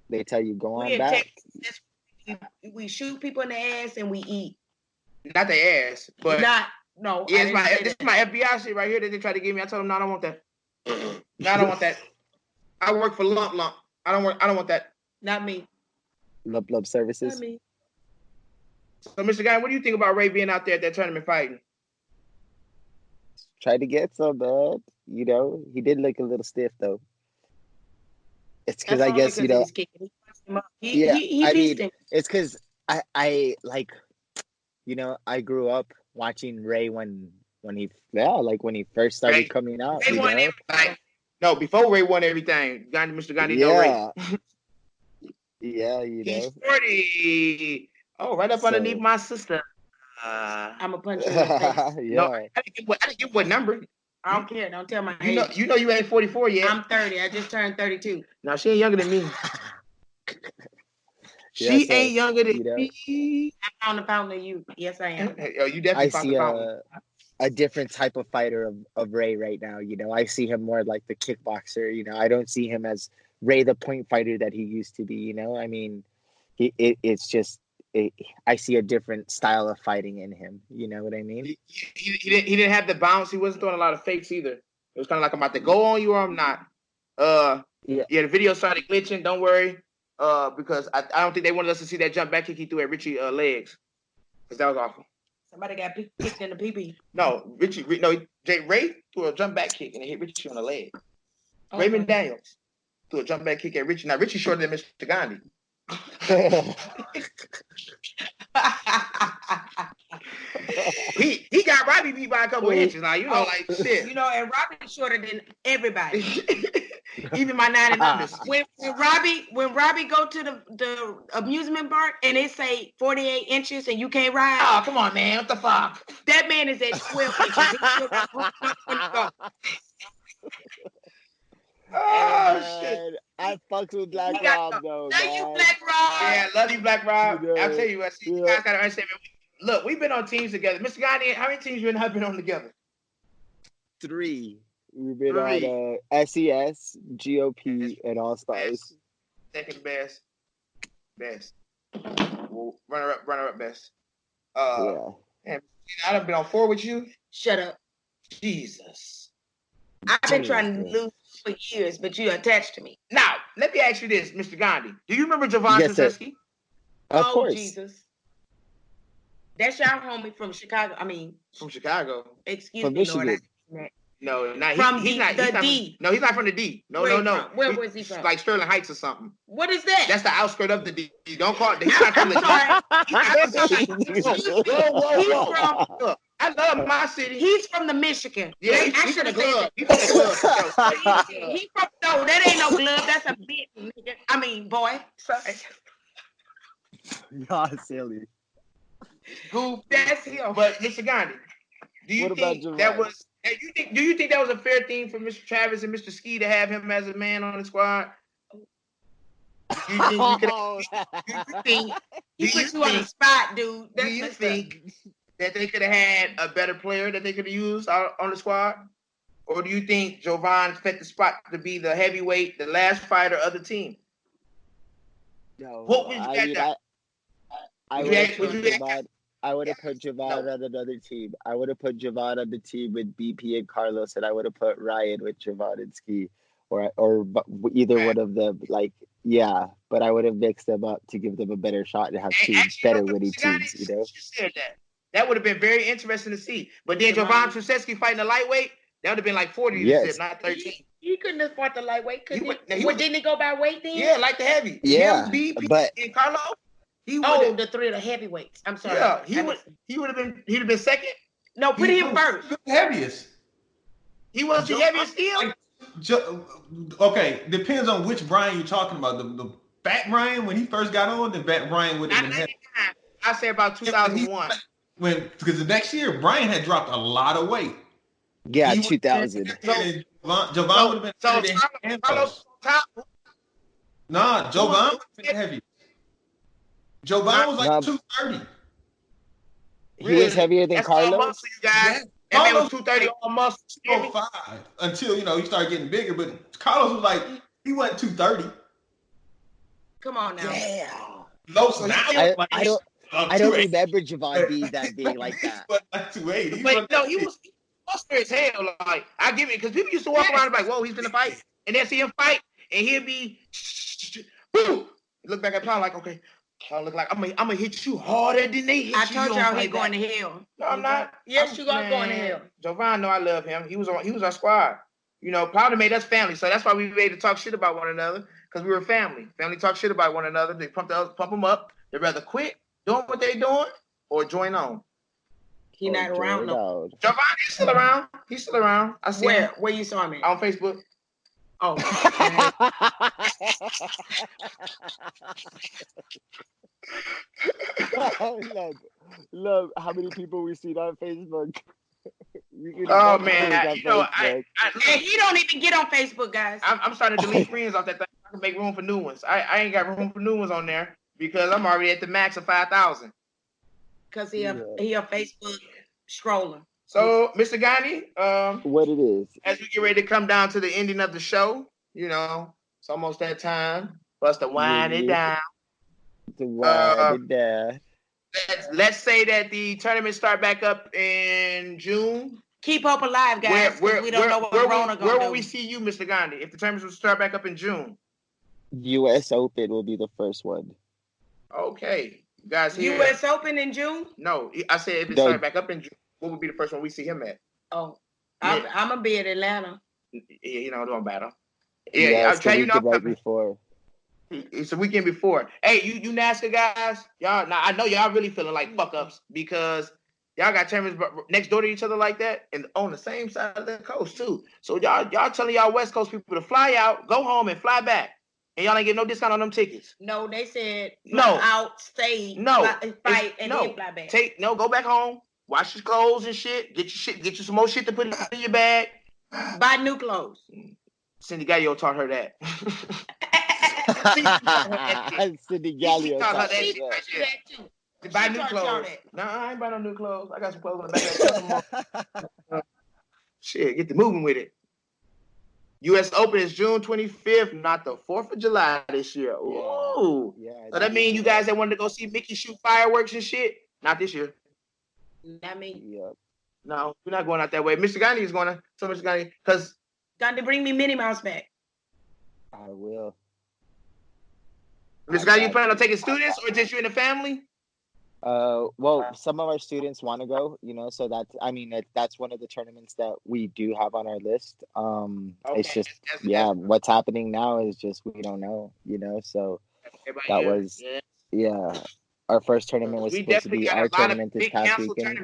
they tell you go on back. We shoot people in the ass and we eat. Not the ass, but no. Yeah, this is my FBI shit right here that they tried to give me. I told them no, I don't want that. No, I don't want that. I work for lump. I don't want that. Not me. Lump services. Not me. So, Mr. Guy, what do you think about Ray being out there at that tournament fighting? Tried to get some, but you know, he did look a little stiff though. It's because I guess you know. He beat him. It's because I like, you know, I grew up watching Ray when he first started coming out. Ray won everything. No, before Ray won everything, Mr. Gandhi, no Ray. Yeah, you know. He's 40. Oh, right up underneath my sister. I'm a punch you in the face. Yeah. No, I didn't get what number. I don't care. Don't tell my age. You know you ain't 44 yet. I'm 30. I just turned 32. No, she ain't younger than me. She ain't younger than me. I'm on the fountain of youth. Yes, I am. Oh, you definitely I see a different type of fighter of Ray right now. You know, I see him more like the kickboxer. You know, I don't see him as Ray the point fighter that he used to be. You know, I mean, it's just. I see a different style of fighting in him. You know what I mean? He didn't have the bounce. He wasn't throwing a lot of fakes either. It was kind of like I'm about to go on you or I'm not. Yeah, the video started glitching. Don't worry, because I don't think they wanted us to see that jump back kick he threw at Richie legs, because that was awful. Somebody got kicked in the pee-pee. No, Ray threw a jump back kick and it hit Richie on the leg. Okay. Raymond Daniels threw a jump back kick at Richie. Now Richie shorter than Mr. Gandhi. he got Robbie beat by a couple inches now, you know, like shit. You know, and Robbie's shorter than everybody. Even my 9 and numbers. When Robbie go to the amusement park and they say 48 inches and you can't ride. Oh, come on, man. What the fuck? That man is at 12 inches. Oh, shit. I fucked with Black Rob, though. Thank you, Black Rob. Yeah, love you, Black Rob. I'll tell you what, you guys got to understand. Look, we've been on teams together. Mr. Gandhi, how many teams you and I have been on together? 3. We've been on SES, GOP, and All Stars. Second best. Well, runner up best. Man, I've been on 4 with you. Shut up. Jesus. I've been trying to lose for years, but you attached to me. Now, let me ask you this, Mr. Gandhi. Do you remember Javon Sasesky? Of course. Jesus. That's y'all homie from Chicago. From Chicago. Excuse me, Lord. No, he's not from the D. No. Where was he from? Like Sterling Heights or something. What is that? That's the outskirt of the D. Don't call it. He's not from the D. Whoa. I love my city. He's from the Michigan. Yeah, I should have said that. He's from the club. He from that ain't no glove. That's a bit, nigga. Boy. Sorry. Y'all silly. Goof, that's him. But Mr. Gandhi, do you think that was a fair thing for Mr. Travis and Mr. Ski to have him as a man on the squad? He put you on the spot, dude. Do you think that they could have had a better player that they could have used on the squad? Or do you think Jovan fit the spot to be the heavyweight, the last fighter of the team? No. What would you have I would have put Javon on another team. I would have put Javon on the team with BP and Carlos, and I would have put Ryan with Javon and Ski, or either one of them. Like Yeah, but I would have mixed them up to give them a better shot and have Hey, two actually, better you know, winning Mr. Gandhi, teams, you know? since you said that, that would have been very interesting to see. But then Jovan Javon. Trusetsky fighting the lightweight, that would have been like 40 to zip, Yes. not 13. He couldn't have fought the lightweight. He Could would- he? he What, would- didn't he go by weight then? Yeah, like the heavy. Yeah, Him, BP, but and Carlo, he would Oh, have. the three of the heavyweights. I'm sorry. Yeah, I he would. missed it. He would have been. He'd have been second. No, put him first. The heaviest. He was the heaviest still. Okay, depends on which Brian you're talking about. The fat Brian when he first got on, the fat Brian would have Not been heavy. 99. I say about 2001. Because the next year Brian had dropped a lot of weight. yeah, He would- 2000. Jovan would have been So heavier than Carlos Santos. top. Nah, Jovan would have been heavy. Jovan was like Nah. 230. He was heavier than That's all Carlos. muscle, you guys. Yeah. That man was Carlos 230 all muscle. You hear me? 205 until he started getting bigger. But Carlos was like he wasn't 230. Come on now. Damn. Low, so now I don't remember Javon being that big like that. But like 280. But no, he was muscular as hell. Like I give it because people used to walk around and be like, "Whoa, he's gonna fight," and then see him fight, and he'll be, boom. Look back at Paul like, okay, I look like I'm gonna hit you harder than they hit you. I told You y'all don't he fight going back. to hell. No, I'm not. Yes, you are going to hell. Jovan, know I love him. He was our squad. You know, Powder made us family, so that's why we made to talk shit about one another because we were family. Family talk shit about one another. They pump them up. They'd rather quit doing what they're doing or join on. He not around no. Jovan is still around. He's still around. I see him Where you saw me? on Facebook. Oh. love how many people we see on Facebook. Oh man, you know, And he don't even get on Facebook, guys. I'm starting to delete friends off that thing. I can make room for new ones. I ain't got room for new ones on there because I'm already at the max of 5,000. Because he a Facebook scroller. So, Mr. Gandhi, what it is? As we get ready to come down to the ending of the show, you know, it's almost that time for us to wind it down. Let's say that the tournament start back up in June. Keep hope alive, guys. We don't know what Corona gonna do. Where will we see you, Mr. Gandhi, if the tournament will start back up in June? U.S. Open will be the first one. Okay, you guys. U.S. Open in June? No, I said if it started back up in June, what would be the first one we see him at? Oh, I'm gonna be at Atlanta. Yeah, you know, it don't matter. Yeah, I'll tell you now. Right before. It's a weekend before. Hey, you NASCAR guys, y'all. Now I know y'all really feeling like fuck ups because y'all got tournaments next door to each other like that, and on the same side of the coast too. So y'all telling y'all West Coast people to fly out, go home, and fly back, and y'all ain't get no discount on them tickets. No, they said no out, stay, fight, and then fly back. Go back home, wash your clothes and shit. Get you some more shit to put in your bag. Buy new clothes. Cindy Gallio taught her that. Cindy Gallio taught her that too. Buy new clothes. No, I ain't buy no new clothes. I got some clothes in the back. Shit, get the moving with it. U.S. Open is June 25th, not the 4th of July this year. Ooh. Yeah, so that means you guys that wanted to go see Mickey shoot fireworks and shit, not this year. Not me. Yep. No, we're not going out that way. Mr. Gandhi is going to. So Mr. Gandhi, because Gandhi, bring me Minnie Mouse back. I will. Mr. Gandhi, you plan on taking students or just you and the family? Well, some of our students want to go, so that's one of the tournaments that we do have on our list. Okay. It's just, what's happening now is just, we don't know, so that was, our first tournament was supposed to be our tournament this past weekend.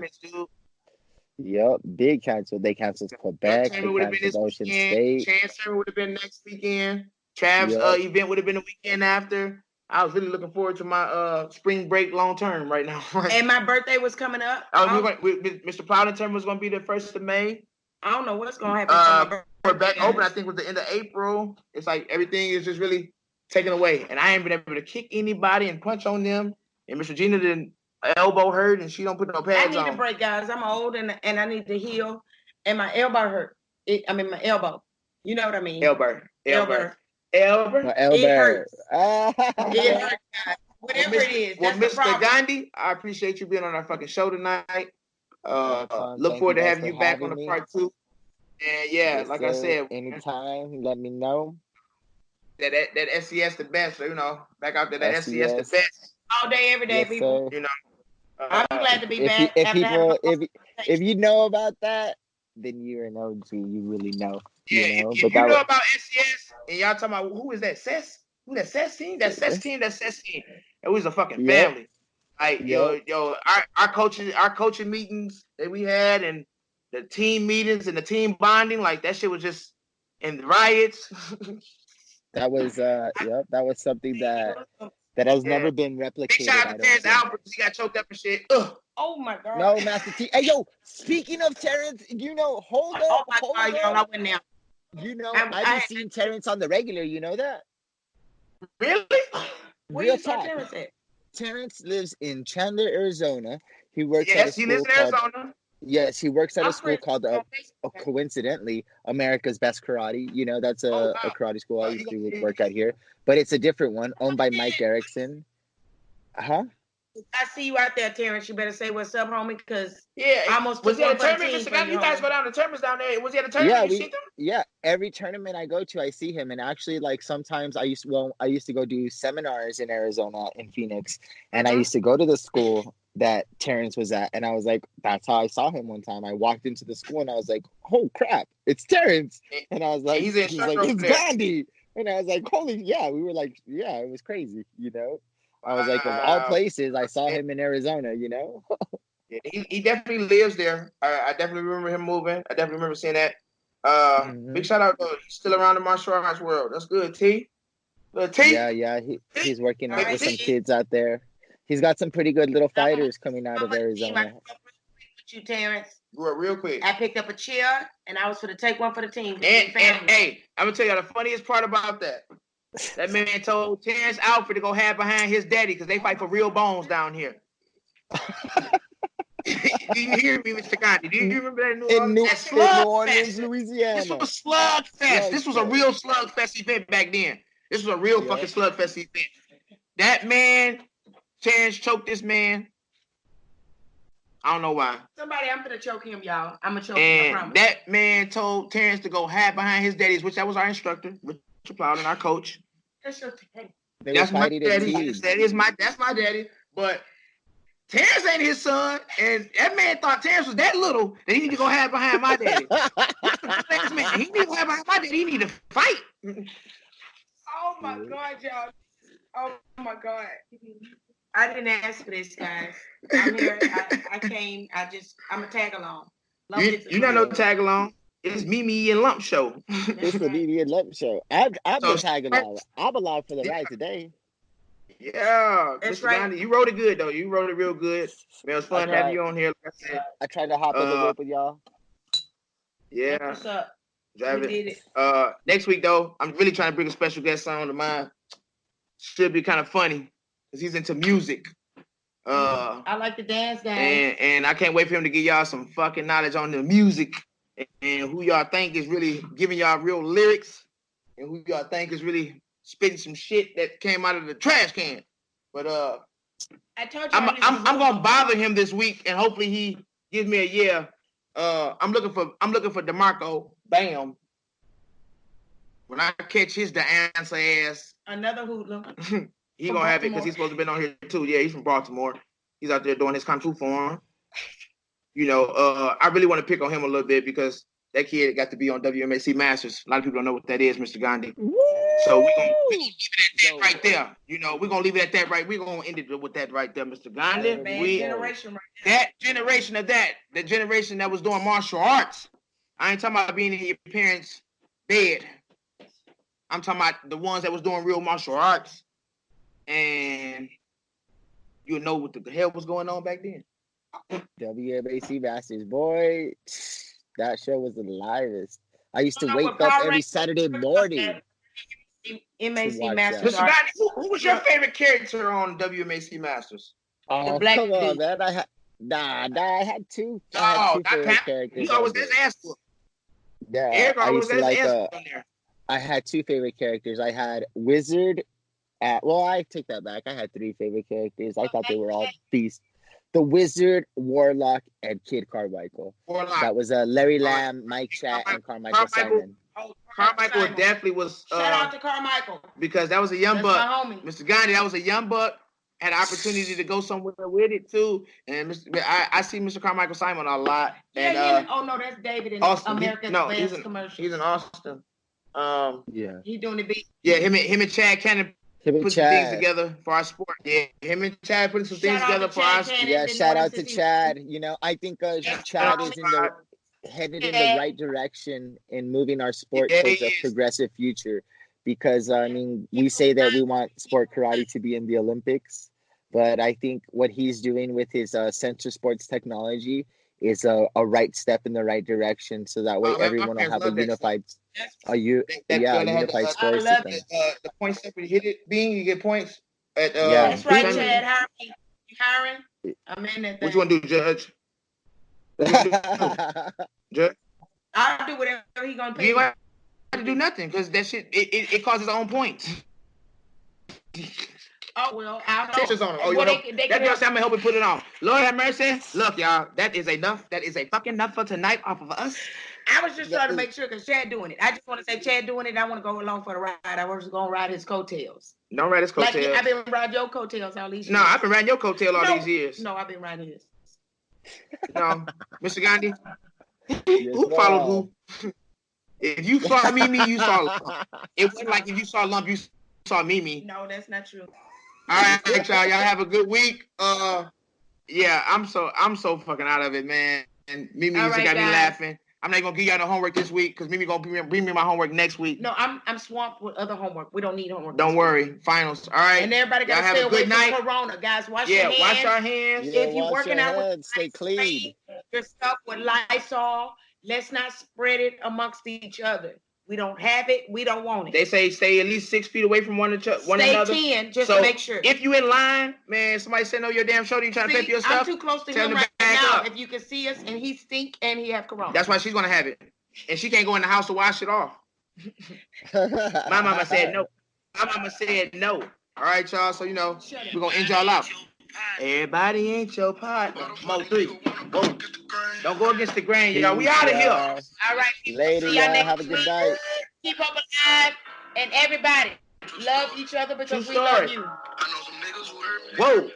Yep, big cancel. They canceled Quebec, they canceled Ocean State. Chance tournament would have been next weekend. Trav's event would have been the weekend after. I was really looking forward to my spring break long term right now. And my birthday was coming up. Mr. Plowden term was going to be the 1st of May. I don't know what's going to happen. For back open, I think was the end of April. It's like everything is just really taken away. And I ain't been able to kick anybody and punch on them. And Mr. Gina didn't elbow hurt and she don't put no pads on. I need a break, guys. I'm old and I need to heal. And my elbow hurt. My elbow. You know what I mean? Elbow. It hurts. It hurts. Whatever it is. Well, Mr. Gandhi, I appreciate you being on our fucking show tonight. Look forward to having you back on the part 2. And like I said, anytime, let me know. that SCS the best. You know, back out there, that SCS the SES. best. All day, every day, Yes, people. sir. You know, I'm glad to be If you back if after having people a if you know about that, then you're an OG. You really know. yeah. You know. If But you that know was about SCS and y'all talking about who is that SES? Who that SES team? That SES team? That SES team. It was a fucking yep, family. Like yep. our coaching meetings that we had and the team meetings and the team bonding, like that shit was just in the riots. That was yep. That was something that has Yeah. never been Big shout replicated. out I to don't Terrence think. Alfred because he got choked up and shit. Ugh. Oh my God. No, Master T. Hey, yo. Speaking of Terrence, hold Oh up, my hold God, y'all, I up. went there. I be seeing Terrence on the regular. You know that? Really? Where Real you saw talk. Terrence at? Terrence lives in Chandler, Arizona. He works at a Yes, he lives school in called Arizona. Yes, he works at a I'm school friends called with him on Facebook. coincidentally America's Best Karate. You know, that's Oh a wow. karate school I He used to gonna- work at here, but it's a different one owned by Mike Erickson. Huh? I see you out there, Terrence. You better say what's up, homie, because Yeah. I almost Was took he at one a for the tournament, team Mr. for Gandhi? you, You guys homie. go down to tournaments down there. Was he at a Yeah, tournament? You see them? every tournament I go to, I see him. And actually, like sometimes I used to go do seminars in Arizona in Phoenix, and I Mhm. used to go to the school that Terrence was at, and I was like, that's how I saw him one time. I walked into the school and I was like, oh crap, it's Terrence, and I was like, He's an he's like, instructor over it's there. Gandhi, and I was like, holy yeah, we were like, yeah, it was crazy, you know. I was like, of all Wow. places, I saw him in Arizona, you know. Yeah, he definitely lives there. I definitely remember him moving. I definitely remember seeing that. Big Mhm. shout out to he's still around the martial arts world. That's good, T. Good T. Yeah, he's working All out right, with some T. kids out there. He's got some pretty good little I'm fighters coming out of on the team. I Arizona. grew up with you, Terrence. Grew up real quick. I picked up a chair and I was for to take one for the team. And hey, I'm gonna tell you the funniest part about that. That man told Terrence Alfred to go hide behind his daddy because they fight for real bones down here. Do you hear me, Mr. Gandhi? Do you remember that in New Orleans? That In New slug Orleans, fest. Louisiana. This was slug fest. This was a Slugfest. real slug fest event back then. This was a real fucking slug fest event. That man, Terrence choked this man. I don't know why. Somebody, I'm gonna choke him, y'all. I'm gonna choke him, I And promise. that man told Terrence to go hide behind his daddies, which that was our instructor, Richard Plowden, our coach. That's your daddy. They were That's my fighting in daddy. teams. That's my daddy. But Terrence ain't his son, and that man thought Terrence was that little that he need to go hide behind my daddy. Man, he need to go hide behind my daddy. He need to fight. Oh my God, y'all. Oh my God. I didn't ask for this, guys. I'm here. I came. I'm a tag along. You not no tag along. It's Mimi and Lump show. It's the BB and Lump show. I'm So- the tag along. I'm along for the ride today. Yeah, That's Mr. right. Gandhi, you wrote it good though. You wrote it real good. Man, it was fun having you on here. Like I said, I tried to hop on the rope with y'all. yeah, What's up? drive We did it. it. Next week though, I'm really trying to bring a special guest on to mine. Should be kind of funny because he's into music. I like to dance, guys. And I can't wait for him to give y'all some fucking knowledge on the music and who y'all think is really giving y'all real lyrics and who y'all think is really spitting some shit that came out of the trash can. But I told you I'm gonna bother him this week and hopefully he gives me a yeah. I'm looking for DeMarco. Bam. When I catch his the answer ass, another hoodlum. he From gonna have it because Baltimore. he's supposed to be on here too. Yeah, he's from Baltimore. He's out there doing his kung fu form. You know, I really want to pick on him a little bit because that kid got to be on WMAC Masters. A lot of people don't know what that is, Mr. Gandhi. So we're gonna leave it at that right there. You know, we're gonna leave it at that right. We're gonna end it with that right there, Mr. Gandhi. Generation right that generation of the generation that was doing martial arts. I ain't talking about being in your parents' bed. I'm talking about the ones that was doing real martial arts. And you know what the hell was going on back then. WMAC Masters, boy, that show was the livest. I used to know wake what up Power every Rangers Saturday morning. MAC watch Masters. Mr. Gandhi, who was your favorite character on WMAC Masters? Oh, black come on, dude. man! I had two. I had Oh, two not favorite Pat. characters. He always has ass whoop. Yeah, Eric I always used to has like. ass on there. I had two favorite characters. I had Wizard. Well, I take that back. I had three favorite characters. I thought they were all beasts. The Wizard, Warlock, and Kid Carmichael. Warlock. That was Larry Lamb, Mike Chat, and Carmichael Simon. Oh, Carmichael Simon. definitely was. Shout out to Carmichael. Because that was a young That's buck. my homie. Mr. Gandhi, that was a young buck. Had an opportunity to go somewhere with it too. And I see Mr. Carmichael Simon a lot. Yeah, And oh no, that's David in Austin. America's Best Commercial. He's in Austin. Yeah. He doing the beat. Yeah, him and Chad Cannon put some things together for our sport. Yeah, him and Chad putting some things together for our sport. Yeah, shout out to Chad. You know, I think Chad is headed in the right direction in moving our sport towards a progressive future. Because I mean, we say that we want sport karate to be in the Olympics, but I think what he's doing with his censor sports technology is a right step in the right direction. So that way, everyone will have a unified, unified score system. The point separate, hit it, Bean, you get points. That's right, Chad. Hiring. I'm in that thing. What you want to do, Judge? Judge? I'll do whatever he's gonna pay. You ain't to do nothing because that shit it causes its own points. Oh well, I don't know. On them. Oh, that girl said I'm gonna help me put it on. Lord have mercy. Look, y'all, that is enough. That is a fucking enough for tonight off of us. I was just trying to make sure because Chad doing it. I just want to say Chad doing it. I want to go along for the ride. I was gonna ride his coattails. Don't ride his coattails. Like I've been riding your coattails all these years. No, I've been riding your coattail all these years. No, I've been riding his. No, Mr. Gandhi. Who followed who? If you saw Mimi, you saw Lump. It wasn't like if you saw Lump, you saw Mimi. No, that's not true. All right, y'all. Y'all have a good week. Yeah, I'm so fucking out of it, man. And Mimi just got me laughing. I'm not gonna give y'all no homework this week because Mimi gonna bring me my homework next week. No, I'm swamped with other homework. We don't need homework. Don't worry. Finals. All right. And everybody gotta stay away from Corona, guys. Wash your hands. Wash our hands. If you're working out with stay clean. Your stuff with Lysol. Let's not spread it amongst each other. We don't have it. We don't want it. They say stay at least 6 feet away from one another. Stay 10 just to make sure. If you in line, man, somebody sitting on your damn shoulder, you trying to pay for your stuff. I'm too close to him right now. If you can see us and he stink and he have Corona. That's why she's gonna have it, and she can't go in the house to wash it off. My mama said no. All right, y'all. So we're gonna end y'all out. Everybody ain't your partner. Mo 3. Whoa. Don't go against the grain, y'all. We out of here. All right. Later, y'all. Have a good night. Keep up alive. And everybody, love each other because we love you. Whoa.